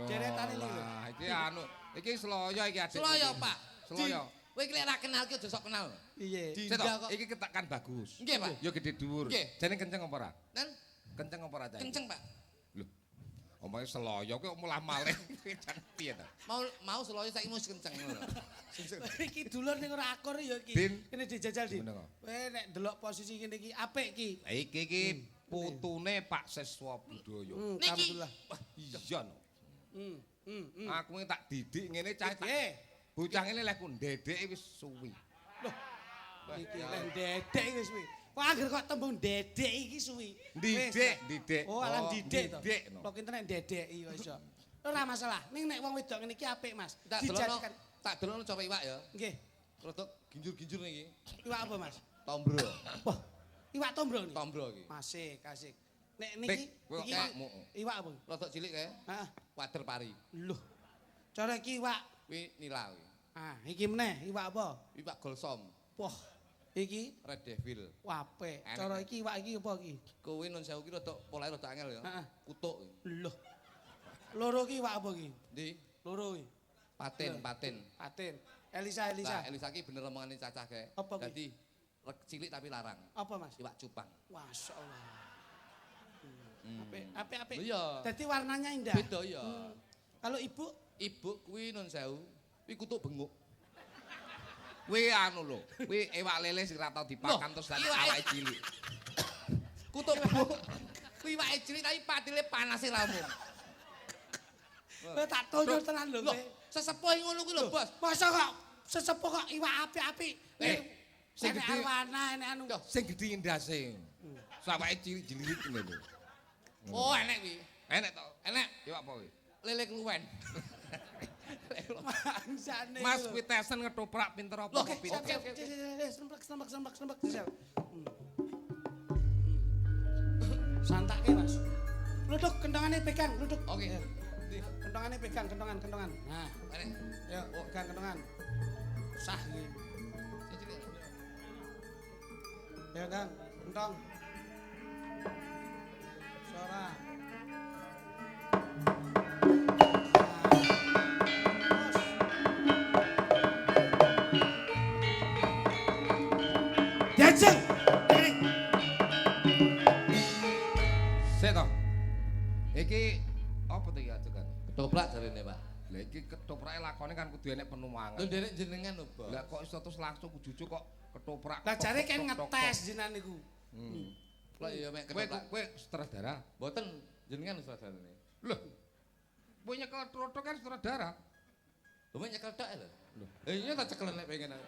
Deretane iki lho.
Lah, iki anu, iki Seloyo iki adik.
Seloyo Pak.
Seloyo.
Kowe iki lek ra kenal ki aja sok kenal.
Iya.
Sik to, iki ketakan bagus.
Nggih, Pak.
Ya gede dhuwur.
Nggih.
Jane kenceng apa ora?
Kan
Kenceng apa ora, Cak?
kenceng Pak.
Lho. Omahe Seloyo kok mulah malih. Jan piye ta?
Mau seloyo saiki wis kenceng ngono.
Iki dulur ning ora akur ya iki.
Din.
Kene dijajal Din.
Gimana kok?
Kowe nek delok posisi kene iki apik iki.
Lah iki putune Pak Seswa Budaya.
Niki.
Alhamdulillah.
Wah, iya no.
Hmm.
Aku ini tak didik ngene cah tak.
Eh,
Bocah ngene lek ku ndedek wis suwi.
iki lek dedek wis kuwi. Kok anggere kok tembung dedek iki suwi.
Didik.
Oh, alam didik to.
Didik, no.
Kok internet dedeki kok iso. Ora masalah. Ning nek wong wedok ngene iki apik, Mas.
Tak delono,
Dijadikan.
tak delono coba iwak ya.
Nggih.
Rodok ginjur-ginjur niki.
Iwak apa, Mas?
Tombro.
Wah, iwak tombro nih.
Tombro iki.
Asik, asik. Nek
Pik,
niki
kowe kok
iki
iwakmu.
iwak apa?
Rodok cilik kae.
Heeh.
Wader pari.
Loh. Cara iki iwak.
Kuwi nila kuwi.
Ah, iki meneh iwak apa?
Iwak golsom,
Wah, iki
red devil.
wape.
Enak.
Cara iki iwak iki apa iki?
Kowe nun sewu ki rodok polahe rodok angel ya.
Heeh.
Kutuk.
Loh. Loro iki iwak apa iki?
Ndi?
Loro iki.
Paten, paten.
Paten. Elisa, Elisa.
Lah Elisa ki bener omongane cacah kae.
Apa kuwi?
Dadi cilik tapi larang.
Apa, Mas?
Iwak cupang.
Masya Allah. Apik, apik, apik.
Lho iya.
Dadi warnanya indah.
Beda ya.
Kalau ibu,
Ibu kuwi nun sewu, kuwi kutuk benguk.
Kuwi anu lho, kuwi iwak lele sing ora tau dipakan
Loh,
terus dadi
iwake-
awake cilik.
Kutuk benguk. Kuwi iwake cilik tapi patile panase lamun.
kowe tak tonjol tenan lho
Loh,
kowe.
sesepuh ngono kuwi lho, Bos.
Masa kok sesepuh kok iwak apik-apik.
Sing
Enek
gede-
arwana, enek anu.
Sing gedhe ndase. Sawake cilik-cilik ngono.
Oh, enek kuwi.
Enek to.
Enek
Iwak apa kuwi?
lele kluwen.
Bangsane.
Mas kuwi tesen ngetoprak pinter apa
Loh,
kok pinter?
oke.
Sembak. Santake, Mas. Luduk kendangane pegang, luduk.
Oke.
Kendangane pegang, kentongan. Nah,
Enek.
ya, pegang kentongan. Sah iki.
Sing cilik.
Ya, Kang, kentong. Suara. Jajeng.
Sik to. Iki apa to iki ajukan?
Ketoprak jarene, Pak.
Lah iki ketoprake lakone kan kudu enek penumangan.
Lho derek jenengan lho, Bos.
Lah kok iso terus langsung jujuk kok ketoprak.
Lah jare kan ngetes jenengan niku.
Lah ya mek
Kowe
ketoprak.
kowe sutradara.
Mboten jenengan sutradarane.
Loh. Kowe nyekel trotok kan sutradara.
Lho mek nyekel tok lho. Iya tak cekel nek pengen.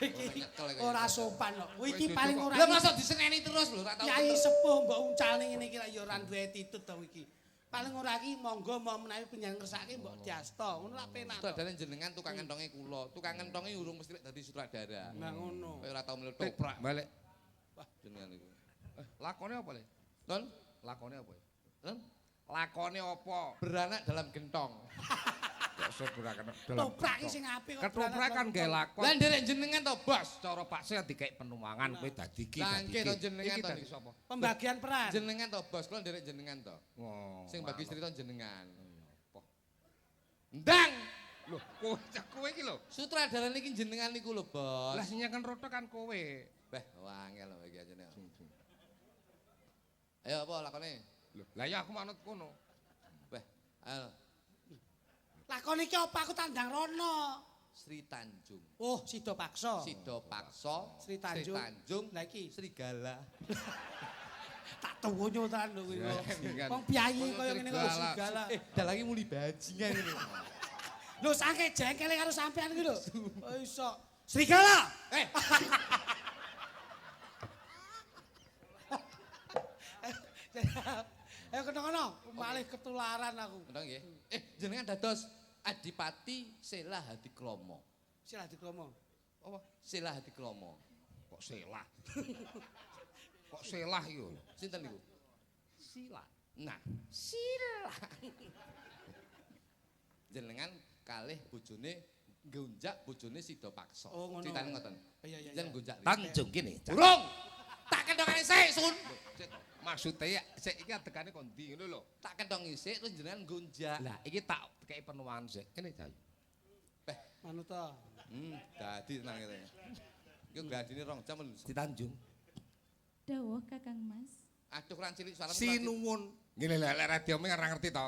Iki ora sopan kok. Iki paling ora.
Lah masa diseneni terus lho, ora tau.
Kyai sepuh mbok uncalne ngene iki ya ora duwe attitude to iki. Paling ora iki monggo mau menawi penyanyi ngersake mbok diasta. Ngono lak penak.
Sutradarane jenengan tukang ngentonge kula. Tukang ngentonge urung mesti dadi sutradara.
Nah ngono.
Kowe ora tau meletok.
Ketoprak balik.
Wah, jenengan iku.
Lakone apa, Le?
Ton,
Lakone apa?
ton
Lakone apa?
beranak dalam gentong.
Kok sutradara
Toprak iki sing apik kok.
Ketoprak kan gawe lakon.
Lah nderek jenengan to, Bos.
Cara Pak Sel dikek penumangan kowe dadi iki.
Lah,
dadi
nggih
iki.
to jenengan
Iki
to,
dadi
niki.
sapa?
Pembagian peran.
Jenengan to, Bos. Kula nderek jenengan to.
Oh.
Sing bagi cerita jenengan.
Apa?
Ndang.
Lho, kowe iki lho.
Sutradarane iki jenengan niku lho, Bos.
Lah sing nyekan roto kan kowe.
Beh, wangel lho iki ajene. Ayo apa lakone?
Lho, lah ya aku manut kono.
Beh, ayo
Lakon iki apa aku tandang rono.
Sri Tanjung.
Oh, Sido Paksa.
Sido Paksa,
Sri Tanjung. Lah iki
Serigala.
tak tuwunyo tenan lho kuwi.
Kan.
Wong piyayi kaya ngene kok segala.
Dalangi muli bajingan ini.
Lho sangke jengkele karo sampean iki lho. Oh iso. Serigala. Ayo kena-kena, malih ketularan aku.
Ngono nggih. Jenengan dados Adipati Sela Hadikromo.
Sila dikromo.
Apa? Sela Hadikromo.
Kok selah. Kok selah iku?
Sinten niku?
Sila.
Nah, Sila. Jenengan kalih bojone ngunjak bojone Sido Paksa.
Oh, ngono.
Ceritane ngoten.
Iya iya.
Jan ngunjak.
Tanjung kene.
Urung. Tak kendongane sik, Sun.
Maksudnya ya, sik iki adegane kondi ngono lho.
Tak kendongi sik terus jenengan ngunjak.
Lah iki tak kei penuangan sik. Kene Jai.
Manut to.
Dadi tenang kene. Iku gladine 2 jam lho.
Di Tanjung.
Dawuh Kakang Mas.
Aduh kurang cilik suara.
Sinuwun. Ngene lek radio ming ora ngerti to.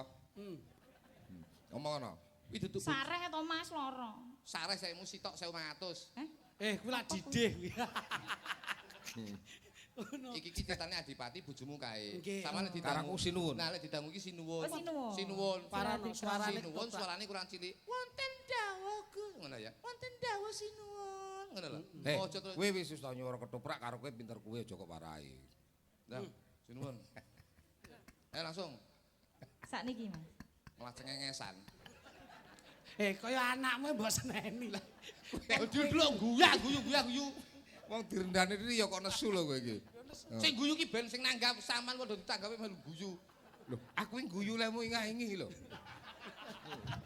Ngomong ngono.
Itu tuh.
Sareh to Mas loro.
Sareh saya sitok 1500.
Kuwi lak didih kuwi.
Iki ceritane Adipati bojomu kae.
Nggih.
Samane
Karaku
didangu.
sinuwun.
Nah, lek didangu iki sinuwun.
Oh, sinuwun.
Sinuwun.
Parano suarane
Sinuwun
ketoprak.
suarane kurang cilik. Wonten dawuh Gus. Ngono ya. Wonten dawuh sinuwun. Ngono lho. Ojo terus.
Kowe wis iso nyuara ketoprak karo kowe pinter kowe aja kok warai.
Nah, sinuwun. Ayo langsung
Sakniki Mas.
malah cengengesan.
Kaya anakmu mbok seneni lah.
Didelok guyu.
Wong direndani iki ya kok nesu lho kowe iki.
Sing guyu ki ben sing nanggap sampean padha ditanggapi melu guyu.
Lho, aku iki guyu lemu ingah-ingi lho.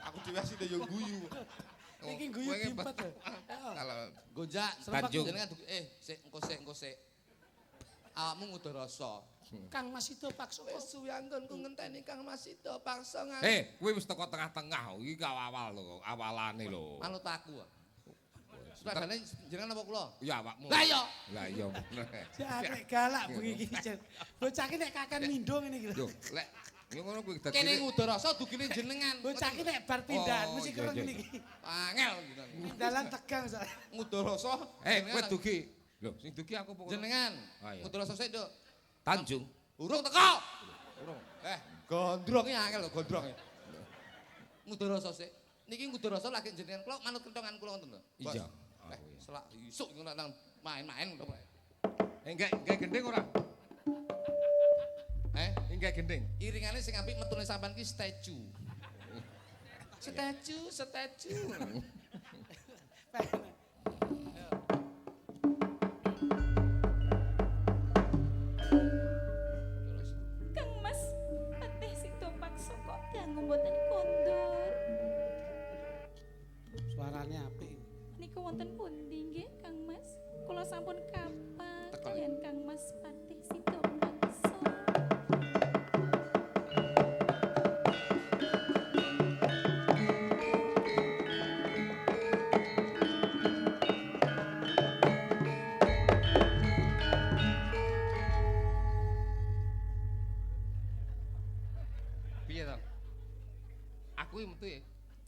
Aku dhewe asine yo guyu.
Iki guyu dimpet lho.
Kalau
Gonjak
Tanjung.
jenengan sik engko sik. Awakmu nguduh rasa.
Kang Mas Sido Paksa.
Wis suwi anggonku ngenteni Kang Mas Sido Paksa ngan.
kowe wis teko tengah-tengah iki awal lho, awalane lho.
Manut aku. Suradane jenengan apa kula?
Ya awakmu.
Lah iya.
Lah iya.
Jare galak bengi iki. Bocah iki nek kaken mindo ngene iki lho.
Lho, lek ngono kuwi dadi
Kene nguduh rasa dugine jenengan.
Bocah iki nek bar pindahan
Oh,
mesti
iya,
keren
iya.
ngene iki.
Angel gitu.
Dalan tegang soalnya.
Nguduh rasa.
kowe dugi. Lho, sing dugi aku pokoknya.
Jenengan.
Ah, iya.
Nguduh rasa sik, Nduk.
Tanjung.
Urung teko. Urung. Gondrong iki angel lho gondrong. Nguduh rasa sik. Niki nguduh rasa lagi jenengan kula manut kentongan kula ngoten lho.
Iya.
Selak isuk ngono nang main-main kok.
Enggak gendeng ora? Enggak gendeng.
Iringane sing apik metune sampean ki statue. Statue.
Kang Mas, Patih Sido Paksa kok dangu mboten kondur.
Suaranya apik.
Niku wonten pundi nggih Kang Mas? Kula sampun kapan
Tekon.
kalian Kang Mas Patih Sido Paksa.
kuwi metu ya.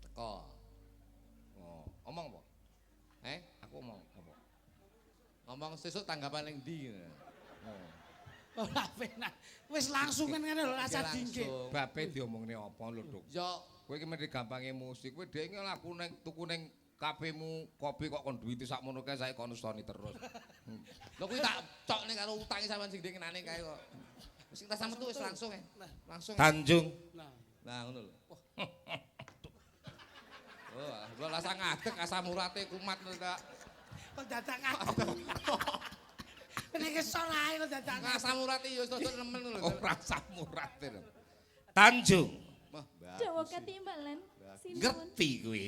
Teko.
Oh, omong apa? Aku omong apa?
Ngomong sesuk tanggapan ning ndi.
Oh.
Ora penak. Wis langsung kan ngene lho rasa dingke.
Bape diomongne apa lho, Duk?
Yo
Kowe iki mesti gampang emosi. Kowe dhek iki laku ning tuku ning kafemu kopi kok kon duwite sakmono kae saiki kon nustoni terus.
lho kuwi tak cokne karo utange sampean sing ngenane kae kok. Wis kita metu wis langsung ya. Langsung.
Tanjung.
Nah ngono lho. Oh, gua rasa ngadeg asam urate kumat lho, Kak.
Kok dadak aku. Nek kesel ae kok dadak.
Asam urate ya wis rodok nemen lho.
Ora samurate. Tanjung.
Wah,
Dawa katimbalan sinuwun.
Ngerti kowe?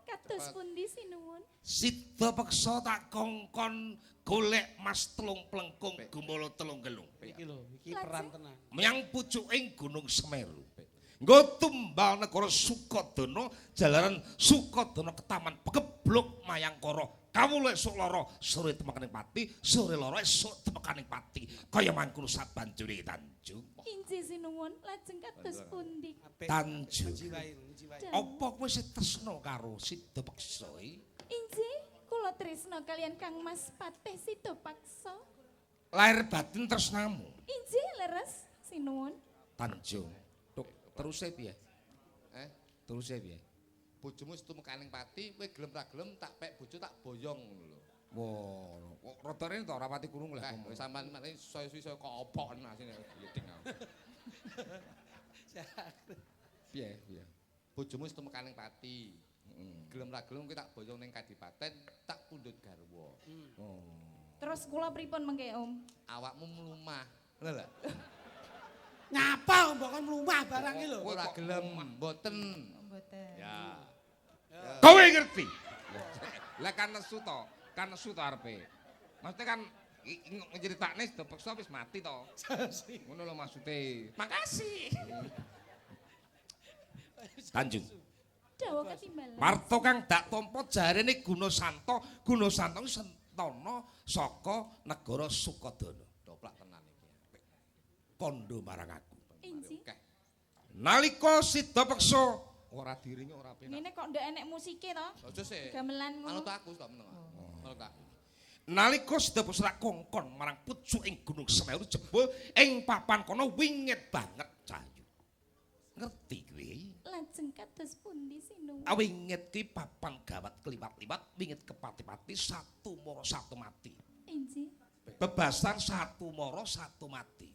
Kados pundi sinuwun?
Sida peksa tak kongkon golek mas telung plengkung gumolo telung gelung.
Iki lho, iki peran tenan.
Menyang pucuking Gunung Semeru. Nggo tumbal negara Sukodana, jalaran Sukodana ketaman pegeblok Mayangkara. Kawula esuk lara sore temekaning pati, sore lara esuk temekaning pati. Kaya mangkono sabanjure Tanjung.
Injih sinuwun, lajeng kados pundi?
Tanjung.
Jiwae.
Apa kowe isih tresna karo Sida Peksa iki?
Injih, kula tresna kalian Kang Mas Patih Sida Paksa.
Lahir batin tresnamu.
Injih leres sinuwun.
Tanjung. Tuk, teruse piye? Teruse piye?
Bojomu wis tumekaning pati, kowe gelem ra gelem tak pek bojo tak boyong ngono lho.
Wah, rada rene to ora pati kurung lah.
Wis sampean mari soyo-soyo kok opokon asine gleding aku.
Piye?
Bojomu wis tumekaning pati. Gelem ra gelem kowe tak boyong ning kadipaten, tak pundhut garwa.
Oh.
Terus kula pripun mengke Om?
Awakmu mlumah. Lho lho.
Ngapa mbok kon mlumah barang iki lho.
Ora gelem mboten.
Mboten.
Ya.
Kowe ngerti? Lah kan nesu to arepe. Maksudnya kan nyeritakne Sida Peksa wis mati to. Ngono lho maksude.
Makasih.
Tanjung.
Dawa katimbalan.
Marta kang dak tampa jarene Guna Santa. Guna Santa ku sentana saka negara Sukodana.
Doplak tenan iki.
Kondo marang aku.
Injih.
Nalika Sida Peksa ora diringe ora penak.
Ngene kok ndak enek musike to?
Aja sih.
Gamelan ngono.
Manut aku kok meneng. Manut aku.
Nalika Sida Peksa kongkon marang pucuking Gunung Semeru jebul ing papan kono wingit banget cahayu. Ngerti kowe?
Lajeng kados pundi sinuwun?
Wingit ki papan gawat keliwat-liwat, wingit kepati-pati satu mara satu mati.
Injih.
Bebasan satu mara satu mati.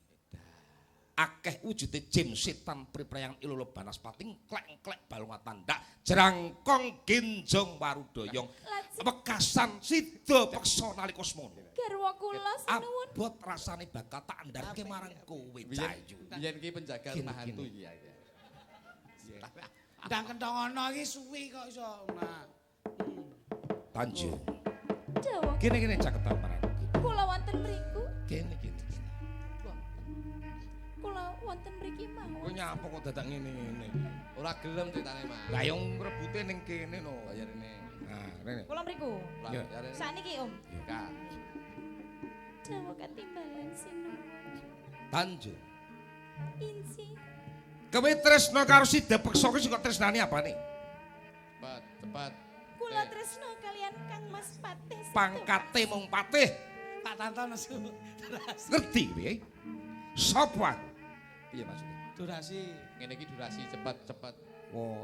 Akeh wujude jim setan priprayangan ilolo banaspati klek-klek balung tandak jerangkong ginjong warudoyong wekasan Sida Peksa nalika semono.
Garwa kula sinuwun.
Abot rasane bakal tak andharke marang kowe Cahayu.
Biyen iki penjaga rumah hantu iki ya.
Ndang kentongono iki suwi kok iso. Nah.
Tanjung.
Dawa.
Kene caketan marang.
Kula wonten mriku.
Kene.
Kula wonten mriki mawon.
Kowe nyapa kok dadak ngene-ngene.
Ora gelem critane mah.
Lah yo ngrebute ning kene no.
Bayar ini.
Nah, rene.
Kula mriku.
Ya.
Bayar ini.
Saniki Om.
Kak.
Dawa katimbalan sinuwun.
Tanjung.
Injih.
Kowe tresna karo Sida Peksa kuwi kok tresnane apane?
Cepat.
Kula tresna kalian Kang Mas Patih. Sida
Pangkate mung patih.
Tak tanton nesu.
Ngerti kowe? Sapa? Piye maksudnya?
Durasi.
Ngene iki durasi cepat.
Oh.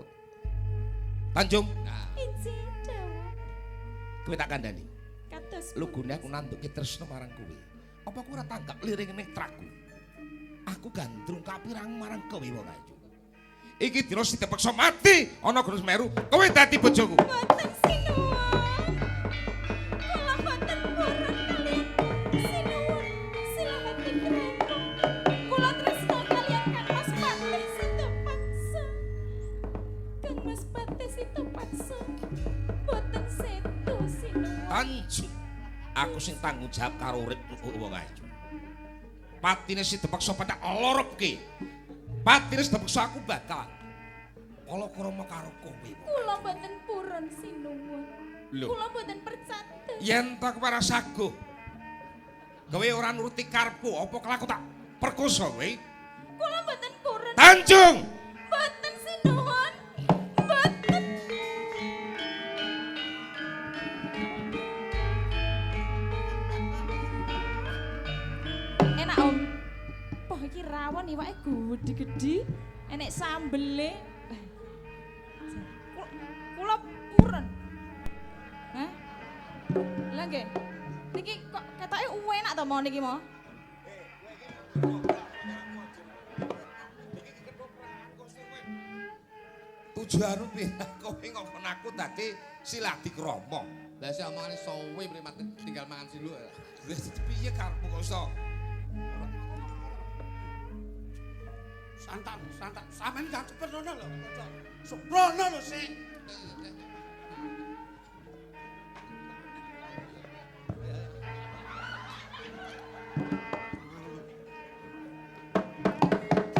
Tanjung,
Nah,
Injih dawa.
kowe tak kandhani.
Kados
Lugune aku nantuke tresna marang kowe. Apa kowe ora tanggap liring ning traku? Aku gandrung kapirang marang kowe wong ayu. Iki dina Sida Peksa mati ana Gunung Semeru, kowe dadi bojoku.
boten sinuwun. Kula boten purun kalian sinuwun. Silakan diterima. Kula tresna kalian Kang Mas Patih Sida Paksa. Kang Mas Patih Sida Paksa. Boten sedo sinuwun.
Tanjung. Aku sing tanggung jawab karo urip wong ayu. Patine Sida Peksa padak lorepke. Patine Sida Peksa aku bakal kala krama karo kowe.
Kula boten purun sinuwun.
Lho.
Kula boten percaya.
Yen ta kepara saguh. Kowe ora nuruti karepku, apa kelaku tak perkosa kowe?
Kula boten purun.
Tanjung.
Boten sinuwun. Om. Poh iki rawon iwake gedhi-gedhi, enek sambele. Kula purun. Hah? Lah nggih. Niki kok ketoke enak to mau niki mau?
Tujuanmu piye? Kowe ngomong aku dadi silati kromo.
Lah sik omongane sowe mrimat tinggal mangan silu.
Wis piye karepmu kok iso?
Santan. Sampeyan gak cepet rono lho. Rono lho sik.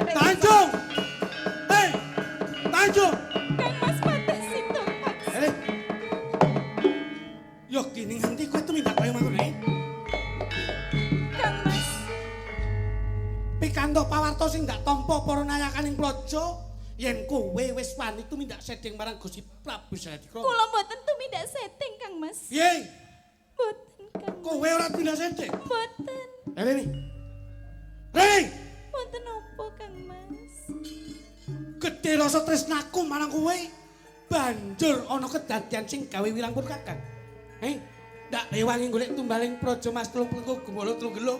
Tanjung! Hei! Tanjung!
Kang Mas Batik sing topak.
Hei! Yo kini nganti kowe tumindak kaya mangkene.
Kang Mas.
Pikanto pawarto sing ndak tampa para nayakaning praja yen kowe wis wani tumindak sedheng marang Gusti Prabu Saladikra.
Kula mboten tumindak setting Kang Mas.
Piye?
Mboten Kang.
Kowe ora tumindak sedheng?
Mboten.
Rene. Rene!
Mboten apa Kang Mas.
Gedhe rasa tresnaku marang kowe. Banjur ana kedadian sing gawe wirangpun Kakang. Ndak rewangi golek tumbaling praja Mas Tulungku Gumolo Trunggelo.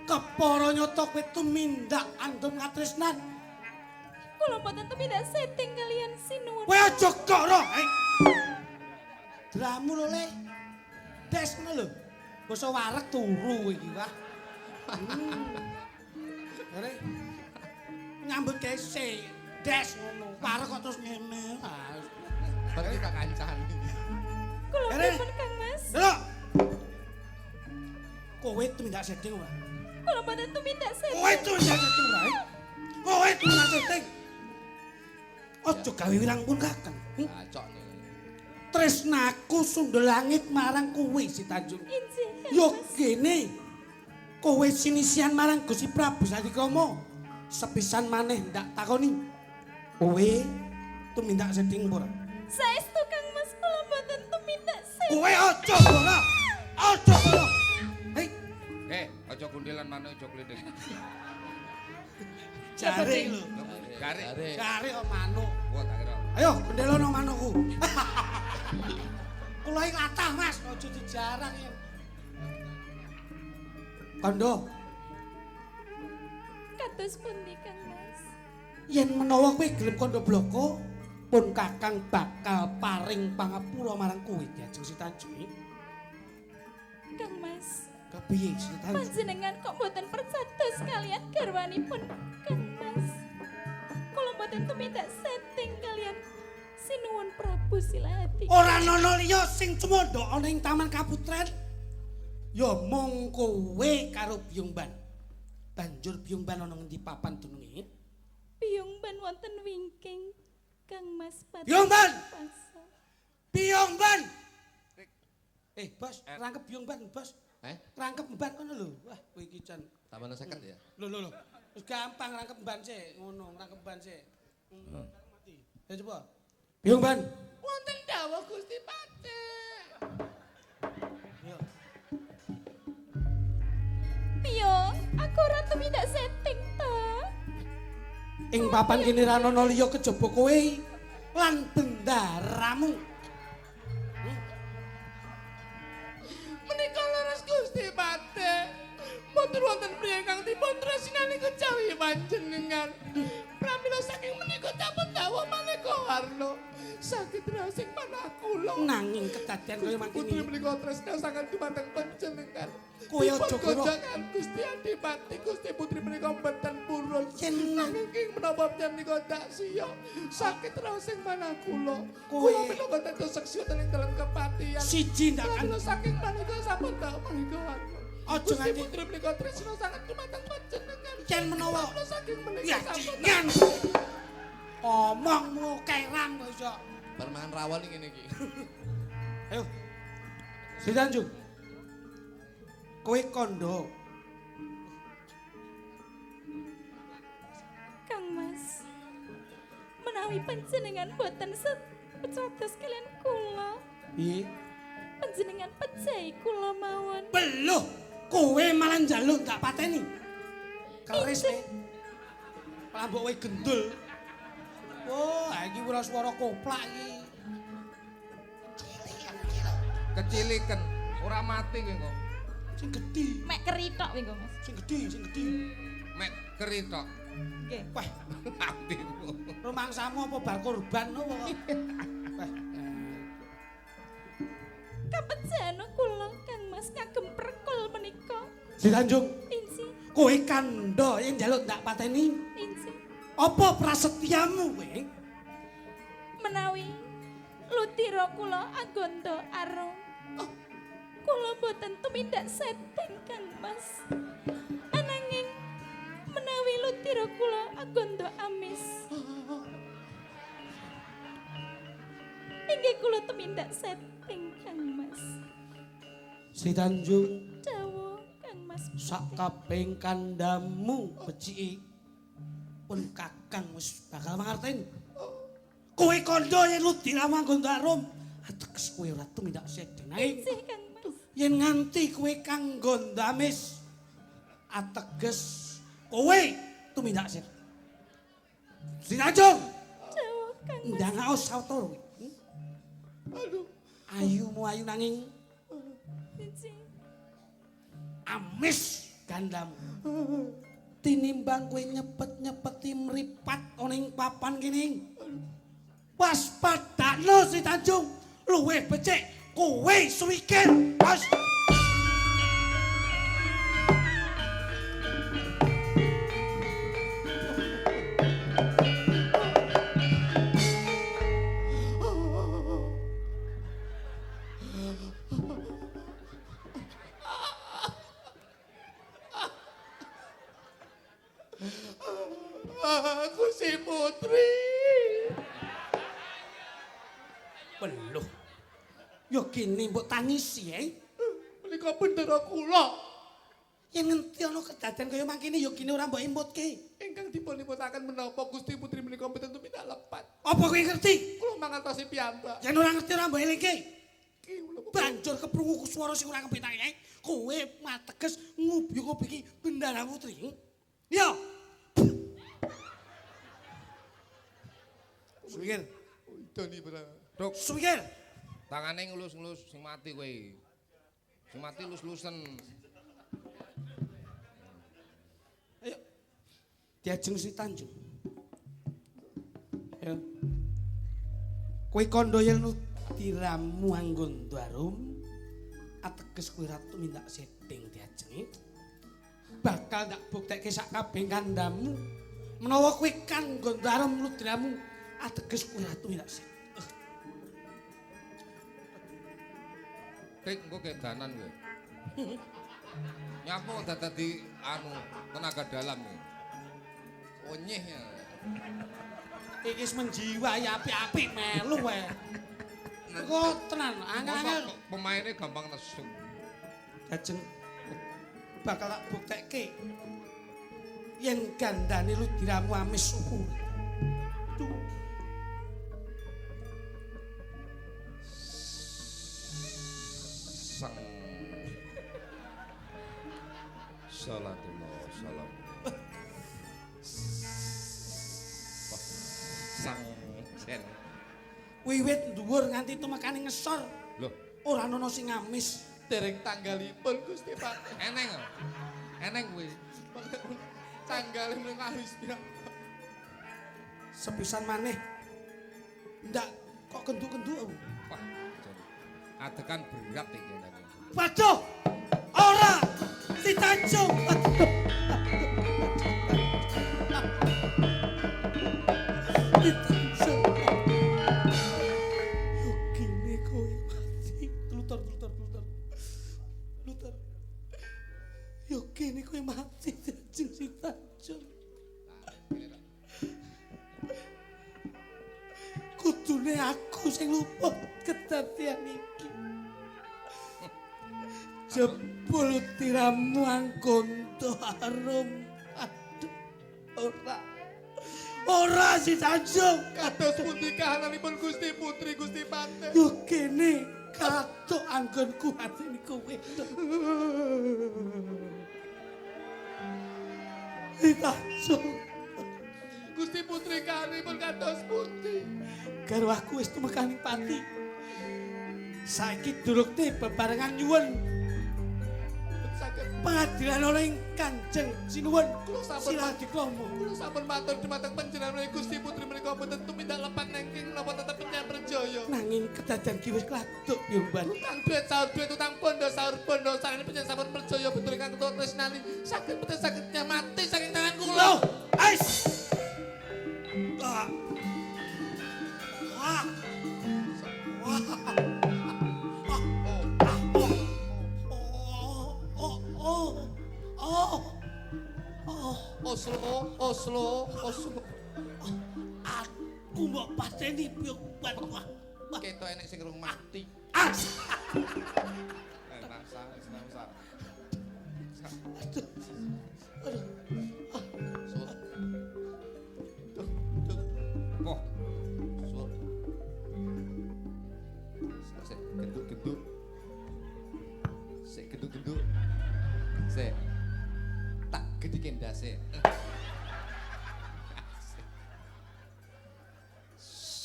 Kepara nyata kowe tumindak andum katresnan.
Kula mboten tumindak setting kalian sinuwun.
Kowe aja kok ro. Dramu lho Le. Des ngono lho. Basa wareg turu iki wah. Are nyambut kese. Des ngono. Wareg kok terus ngene.
Berarti tak kancani.
Kula
Are.
pripun Kang Mas?
Lho. Kowe tumindak sedeng wae.
Kula mboten tumindak setting.
Kowe tumindak sedeng wae. Kowe tumindak sedeng. Aja gawe wirangpun Kakang.
Acok nih.
Tresnaku sundel langit marang kowe si Tanjung.
Injih. Kang
Yo
Mas.
kene. Kowe sinisian marang Gusti Prabu Saladikra. Sepisan maneh ndak takoni. Kowe tumindak sedeng ora?
Saestu Kang Mas kula mboten tumindak setting.
Kowe aja ora. Aja ora. Hei,
Aja gundelan maneh aja klinik.
jare lho.
Garik.
Jare kok manuk.
Wah, tak kira.
Ayo gendelono manukku. Kula iki latah Mas, aja dijarang ya. Kandha,
Kados pundi Kang Mas?
yen menawa kowe gelem kandha bloko, pun Kakang bakal paring pangapura marang kowe Diajeng Si Tanjung.
Kang Mas.
Kepiye Si Tanjung?
Panjenengan kok mboten percados kalian garwanipun Kang Mas. Kula mboten tumindak setting kalian sinuwun Prabu Silati.
Ora ana liya sing cumandha ana ing Taman Kaputren. Ya mung kowe karo Byungban. Banjur Byungban ana ngendi papan dununge?
Piyungban wonten wingking Kang Mas Batik.
Byungban!
Pasar.
Byungban! Bos, rangkep Byungban, Bos.
Eh?
Rangkep mban ngono lho. Wah, kowe iki jan.
Tambah 50 ya.
Lho. Wis gampang rangkep mban sik, ngono, rangkep mban sik. Mati. Ya coba. Byungban.
Wonten dawuh Gusti Batik.
Yo.
Piyo, aku ora tumindak setting to.
Ing papan kene ra ana liya kejaba kowe lan bendaramu.
Menika leres Gusti Batik. Mboten wonten priye kang dipun tresnani kejawi panjenengan. Pramila saking menika dapet dawuh maneka warna. Sakit rasing panah kula.
Nanging kedadian kaya
Putri
mangkene.
menika tresna sangat dumateng panjenengan.
Kowe aja
Dipun
kira.
gojangan Gusti Adipati Gusti Putri menika mboten purun.
Yen
Nanging menapa menika dak siya sakit rasing manah kula.
Kowe-
Kula menika dados seksi wonten ing dalam kepatihan.
siji ndak kan
Pramila saking menika sampun dawuh menika warna.
aja
Gusti
nganti
Putri menika tresna sangat dumateng panjenengan.
yen menawa
Pramila saking menika
ya
sampun
jingan. Omongmu kerang kok iso.
Permangan rawon ngene iki.
Ayo. Si Tanjung. Kowe kandha.
Kang Mas. Menawi panjenengan boten sepecados kalian kula.
Piye?
Panjenengan pejahi kula mawon.
Beluh, kowe malah njaluk tak pateni. keris e. Lambok wae gendul. Wah, iki ora swara koplak iki.
Keciliken, ora mati kowe kok.
Sing gedhi.
Mek keritok kowe engko Mas.
Sing gedhi.
Mek keritok.
Nggih.
Wah,
Abdimu.
rumangsamu apa bal kurban apa? Wah.
Kapejana kula Kang Mas kagem perkul menika.
Si Tanjung,
Insi,
kowe kandha yen njaluk ndak pateni.
insi.
Apa prasetyamu kowe?
Menawi lutira kula agondo arum. Kula boten tumindak setting Kang Mas. Ananging menawi lutira kula agondo amis. Inggih kula tumindak setting Kang Mas.
Si Tanjung,
Dawa Kang Mas.
sak kabeh kandamu beciki pun kakang wis bakal mangerten. Kowe kandha yen lu diramang gondarum, ateges kowe ora tumindak sedeng. Nanging
Insi Kang Mas.
yen nganti kowe kang gondamis, ateges kowe tumindak sedeng. Si Tanjung,
Dawa Kang Mas.
ndang ngaos sawetara.
Aduh.
Ayumu ayu nanging
Insi.
amis gandamu. Tinimbang kowe nyepet-nyepeti mripat ana ing papan kene. Waspadakno Si Tanjung, luwih becik kowe suwikir. Bos.
Aku si putri.
Weluh. Yo kene mbok tangisi
Menika bendera kula
Yen ngenti ana kedaden kaya mangkene yo kene ora mbok imutke.
ingkang dipun-imutaken menapa Gusti Putri menika mboten tumindak lepat.
Apa kowe ngerti?
Kula mangertosi piyambak.
Yen ora ngerti ora mbok elingke.
Ki kula
Banjur keprungu swara sing ora kepethak kae. Kowe mateges ngubi-ngubi iki Bendara Putri. Yo. Suwikir,
Doni Bra.
Duk,
suwikir.
tangane ngelus-ngelus sing mati kowe. Sing mati lus-lusen.
Ayo. Diajeng Si Tanjung. Ayo. Kowe kandha yen diramu anggon darum, ateges kowe ratu mindak sedeng diajengi. Bakal tak buktekke sak kabeh kandamu. Menawa kowe kanggo darum ludramu, ateges kowe ratu mindak sedeng.
Tik engko kedanan kowe. Nyapu dadi anu tenaga dalam kowe. Onyeh ya.
Iki wis menjiwai apik-apik melu wae. Kok tenan angel-angel
Pemainnya gampang nesu.
Kajeng bakal tak buktekke yen gandane ludiramu amis suku.
Sang Salatullah salam. Sang sen.
Wiwit dhuwur nganti tumekane ngesor.
Loh,
Ora ana sing amis.
Dereng tanggalipun Gusti Pak.
eneng. Eneng kuwi.
Tanggal menika wis pirang.
Sepisan maneh. Ndak kok kendu-kendu.
Wah, adegan berat iki nek.
Waduh. Ora Si Tanjung. Si Tanjung. Yo kene kowe mati. Lutar. Yo kene kowe mati Tanjung Si Tanjung. Kudune aku sing luput kedadian iki. Jebul tiramu anggonto harum. Aduh, ora Si Tanjung.
Kados pundi kahananipun Gusti Putri Gusti Panten.
Yo kene katok anggonku hati niku wedok. Itajo.
Gusti putri kami pun kados pundi.
Garwaku wis tumekaning pati. Saiki durukne bebarengan nyuwun
Saged
pangadilan oleh Kanjeng Sinuwun
kula sampun
Siladikromo.
kula sampun matur dhumateng panjenengan menawi Gusti putri menika boten tumindak lepat nengking napa tetep penyang perjaya.
Nanging kedadan ki wis kladuk Pirban.
Utang duit sahur duit utang bondo sahur bondo sarane penyang sampun perjaya betul ingkang kula tresnani. Saged boten saged nyamati saking tangan kula.
Loh, ais. Wah. Wah. Wah.
Oslo.
Aku mbok pateni Pirban. Wah.
Ketok enek sing rung mati.
As.
Oh,
Sik genduk-genduk. Sik. Tak gedike ndase.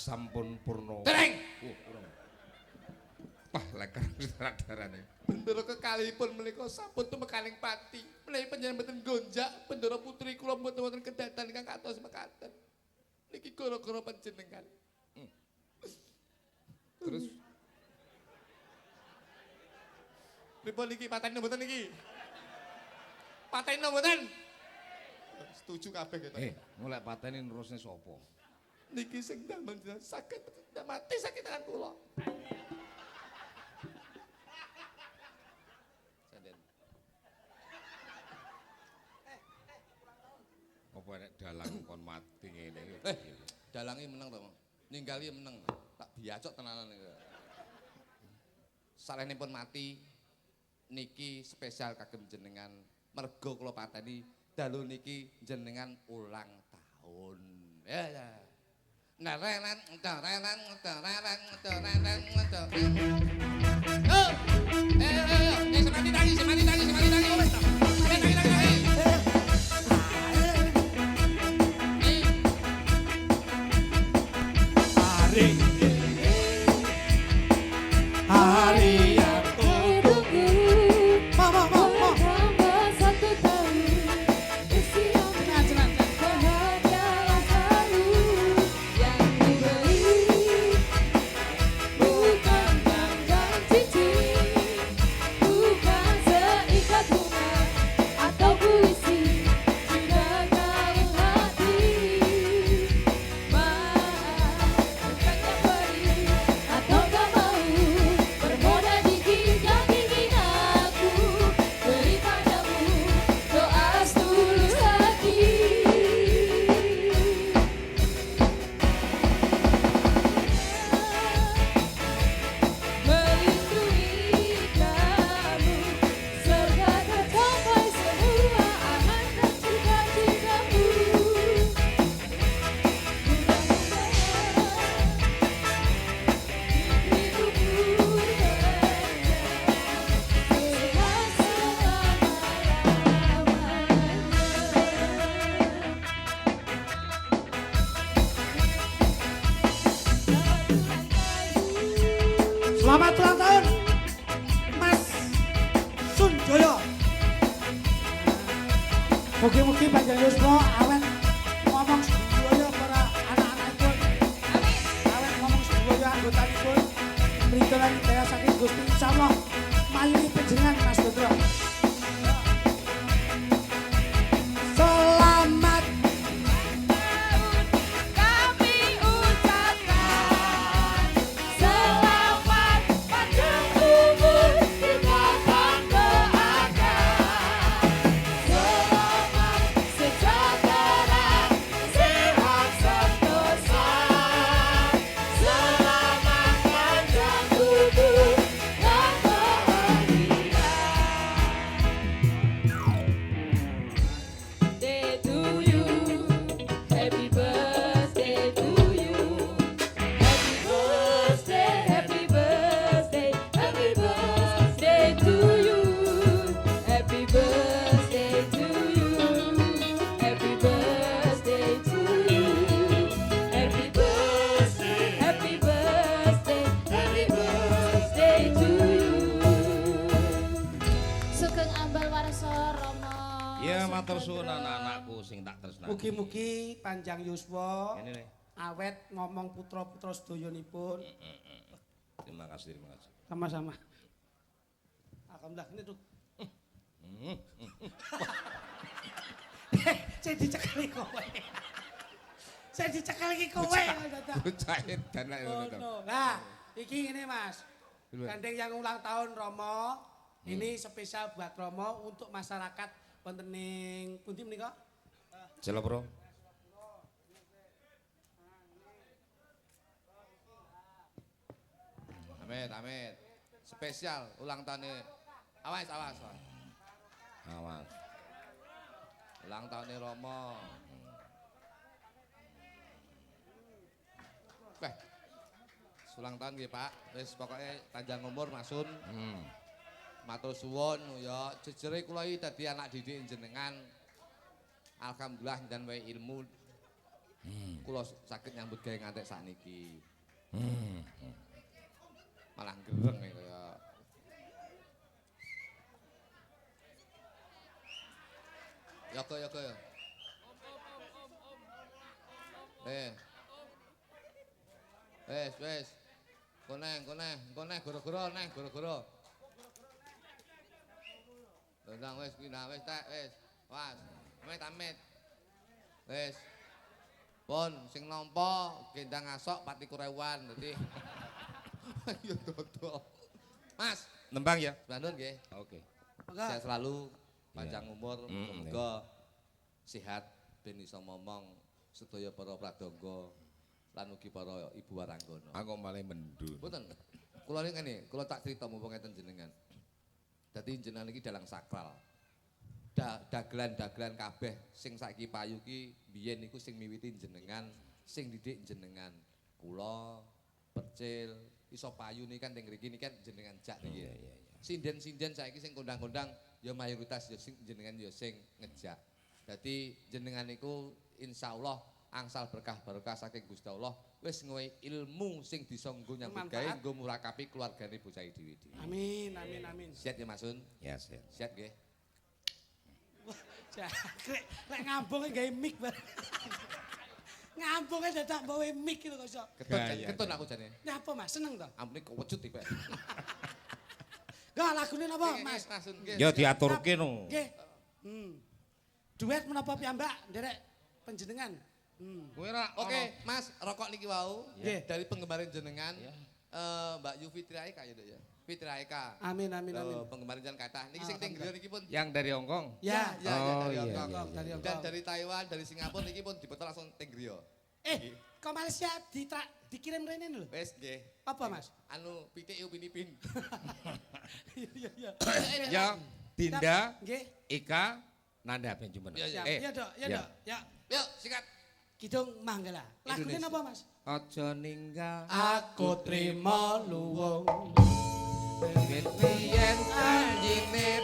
sampun purna.
Dereng.
Wah, leker darane.
Bendera kekalihipun menika sampun tumekaning pati. Menawi panjenengan mboten gonjak, bendera putri kula mboten wonten kedatan ingkang kados mekaten. Niki gara-gara panjenengan.
Terus
Pripun niki pateni mboten niki? Pateni mboten? Setuju kabeh kita.
mulai pateni nerusne sapa?
Niki sing damel saged mati sakit tangan kula.
Apa nek dalang kon mati ngene iki?
Dalange meneng to, ninggali meneng. Tak biacok tenanan iki. Salenipun mati niki spesial kagem jenengan mergo kula pateni dalu niki jenengan ulang tahun. Ya. Narenen. Oh! Semati tangi.
Hari yang
Tunggu tambah 1 tahun usia bahagialah selalu yang diberi bukan tanggal cincin, bukan seikat bunga atau puisi, sudah kau hati. Maafkan yang beri atau gak mau bermoda dikit yang ingin aku beri padamu doa setulus hati. Melindungi kamu serta tercapai semua angan dan cita-citamu.
Selamat ulang tahun, Mas Sunjoyo. Mugi-mugi panjenengan semua awet ngomong sedaya para anak-anakipun. Awet ngomong sedaya anggotanipun. Ridholan daya saking Gusti insyaallah mayungi panjenengan Mas Dodro. Selamat
Kami ucapkan selamat panjang umur kita doakan selamat sejahtera sehat sentosa selamat panjang umur dan bahagia.
anakku sing tak tresnani.
Mugi-mugi panjang yuswa.
Ini nih.
Awet ngomong putra-putra sedayanipun.
Terima kasih, terima kasih.
Sama-sama. Alhamdulillah ini tuh. Saya dicekali kowe. Saya dicekali kowe.
Bocah edan lek ngono to.
Nah, iki ngene Mas. Gandeng yang ulang tahun Romo. Ini spesial buat Romo untuk masyarakat wonten ning pundi menika?
Jelopro.
Amit, amit. Spesial ulang tahun awas, awas, awas.
Awas.
Ulang tahun Romo. Weh. Ulang tahun nggih, Pak. Wis pokoke panjang umur Masun. Matur suwun ya jejere kula iki dadi anak didik jenengan. Alhamdulillah dan wae ilmu. Kula saged nyambut gawe ngantek sakniki. Malah gereng kaya Yoko ya. Wes. Koneng, goro-goro neh, goro-goro. Ndang wes pindah wes tak wes. Was, amit. Wes. Pon sing nampa gendang asok pati kurewan dadi. Ayo dodo. Mas,
Nembang ya?
Bandun nggih.
Oke.
Sehat selalu, panjang umur,
Mm,
semoga sehat ben iso momong sedaya para pradangga lan ugi para ibu waranggana.
Aku malah mendun.
Mboten. Kula niki ngene, kula tak crita mumpung ngeten jenengan. Dadi jenengan iki dalang sakral. Dagelan-dagelan kabeh sing saiki payu ki biyen niku sing miwiti jenengan, sing didik jenengan. Kula Percil iso payu niki kan teng mriki niki kan jenengan jak niki. Sinden-sinden saiki sing kondang-kondang ya mayoritas ya sing jenengan ya sing ngejak. Dadi jenengan niku insyaallah angsal berkah-berkah saking Gusti Allah wis ngowe ilmu sing bisa nggo nyambut gawe nggo murakapi keluargane bocah dhewe-dhewe.
Amin.
Siap ya Masun?
Ya, siap.
Siap nggih.
Jangkrik, lek ngambunge gawe mic bareng. Ngambunge dadak bawa mic lho kok iso.
Ketun aku jane.
Napa Mas, seneng to?
Ampune kewecut iki, Pak.
Enggak lagune napa Mas?
Masun nggih.
Ya diaturke no.
Nggih. Duet menapa piyambak nderek panjenengan?
Kowe ra
Oke, Mas, rokok niki wau
Nggih.
dari penggemar jenengan. Mbak Yu Fitri Aika ya, Dok ya. Fitri Aika.
Amin.
Penggemar jenengan kathah. Niki sing teng griya niki pun
yang dari Hongkong.
Ya.
dari
iya,
Hongkong.
Dari Hongkong.
Dan dari Taiwan, dari Singapura niki pun dipetol langsung teng griya.
Kok Malaysia dikirim rene lho.
Wes nggih.
Apa Mas?
Anu pitik upin ipin.
Iya.
Ya, Dinda,
Nggih.
Ika, Nanda Benjumen.
Ya,
Iya, Dok. Ya, Dok. Ya.
Yuk, sikat.
Kidung Manggala. Lagune napa Mas?
Aja ninggal.
Aku trimo luwung.
Yen anjine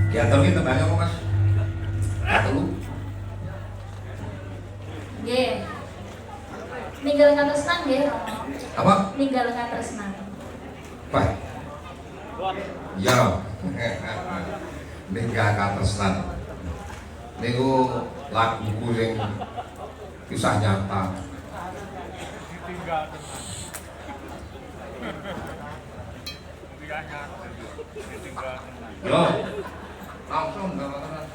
Diatur ki tembangnya apa Mas? Telu.
Nggih. Ninggal katresnan nggih.
Apa?
Ninggal katresnan.
Pak. Ya. Ninggal katresnan. Niku laguku sing kisah nyata. Yo. Langsung enggak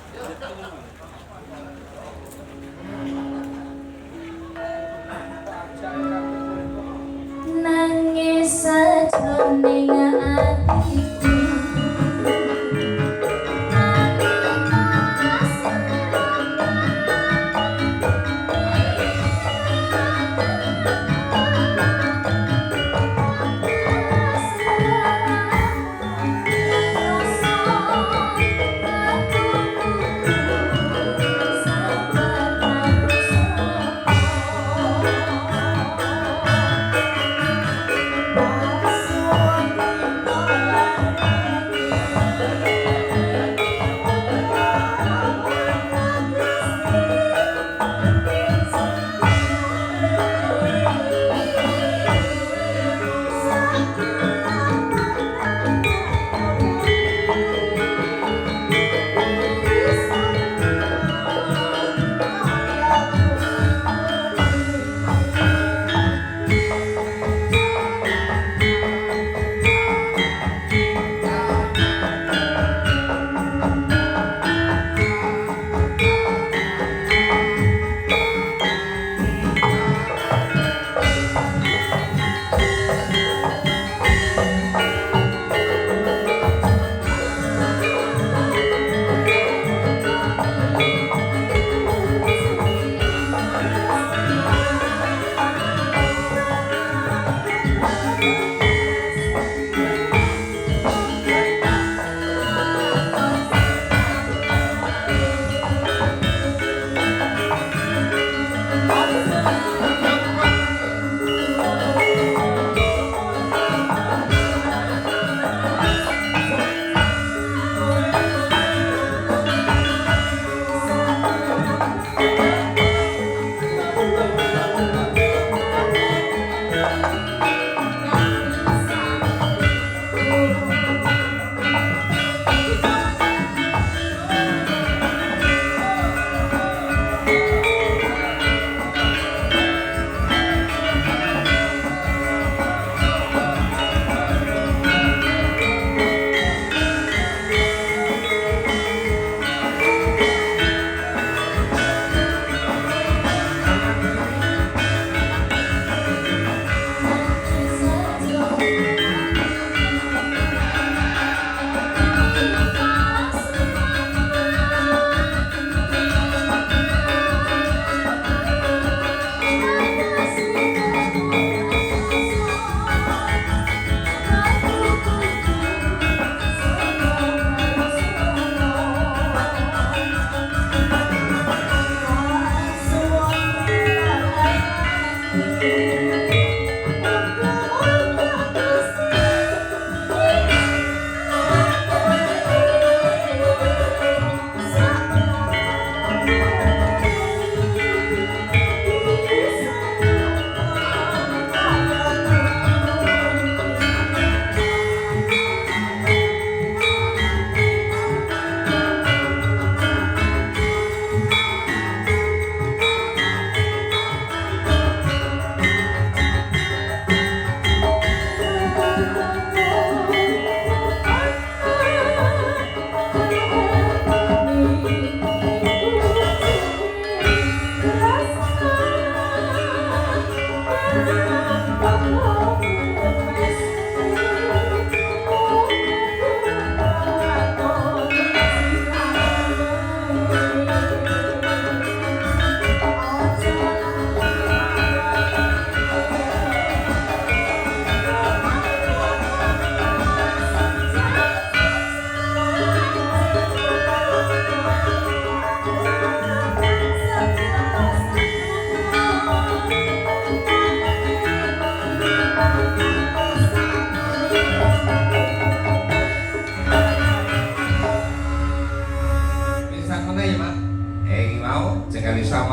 Nangis sajroning atiku Bye.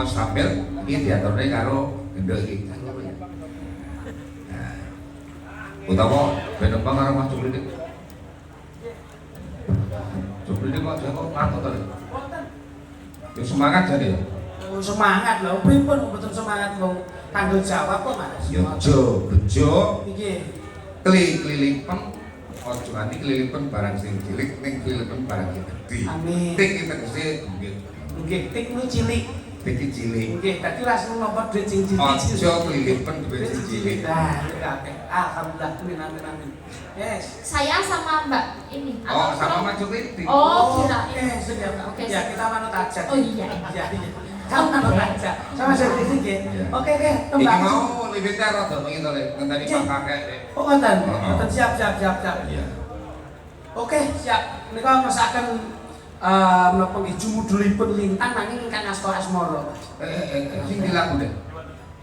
Mas Ramil iki diaturne karo gendok iki. Nah. Utawa ben nembang karo Mas Cuplidik. Cuplidik kok ngatur to. Yo semangat jane ya.
Semangat lho, pripun mboten semangat wong tanggung jawab kok Mas.
Yo bejo.
Nggih.
Kelilipan ojo nganti kelilipan barang sing cilik ning kelilipan barang sing gedhe.
Amin.
Tik iki tegese nggih.
Nggih, tik nu cilik.
Tik iki cilik.
Nggih, dadi langsung nomor duit sing cilik.
Ojo kelilipan duwe sing cilik.
Nah, itu akeh. Alhamdulillah, amin. Yes.
Saya sama Mbak ini.
Oh, sama maju kritik.
Oh, kirain.
Oke, sudah.
Oke,
Ya, kita manut aja.
Oh iya.
Iya. Kamu manut aja. Sama saya nggih.
Iya.
Oke,
Iki
tembak.
mau liwite rada mengi to Le, ngenteni Pak Kakek.
Oh, ngoten.
Oh.
Ngoten siap.
Iya.
Oke, siap. Menika masakan menapa nggih jumudulipun lintang nanging ingkang asta asmara.
Sing dilaku deh.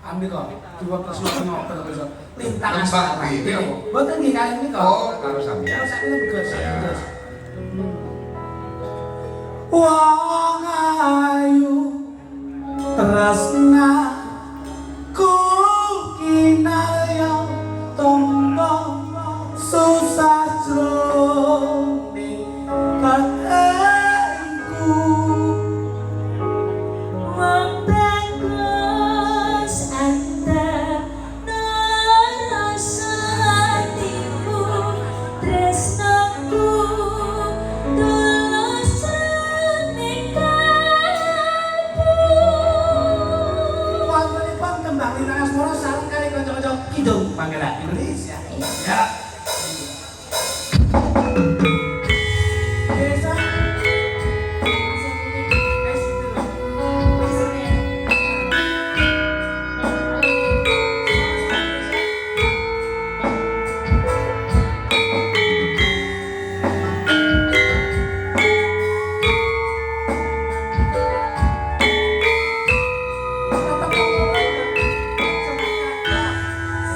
Ambil kok, dua persua ngobrol besok. Lintang
Tembak
asmara.
dhewe apa?
Mboten nggih kalian menika.
Oh, karo sampeyan.
Terus aku begus.
Ya.
Terus. Wong ayu tresna ku kinaya tombo susah jroning katengku.
Wong bagus anta narasatimu tresnaku tulus jroning kalbu.
Wontenipun tembang Lintang Asmara sareng kali kanca-kanca Kidung Panggelan Indonesia. Ya. Desa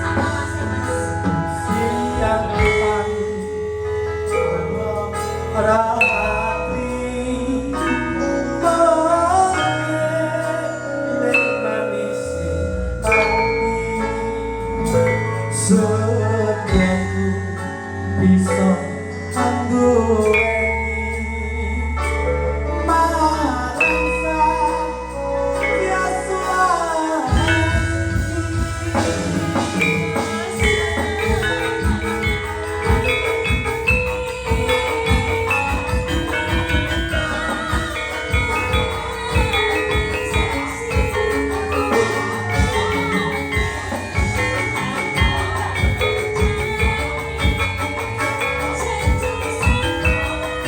Sama Mas Mas.
siang ratri mengelek manis hati sedaku bisa anduweni marang sang
Janji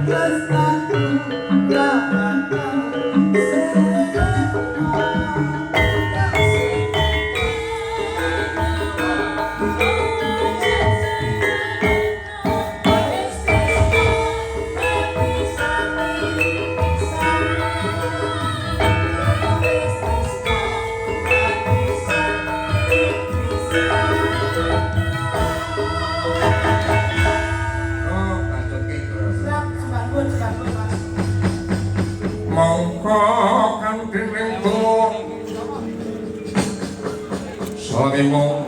Oh, pacoke mongko kanthi ning Sari mongko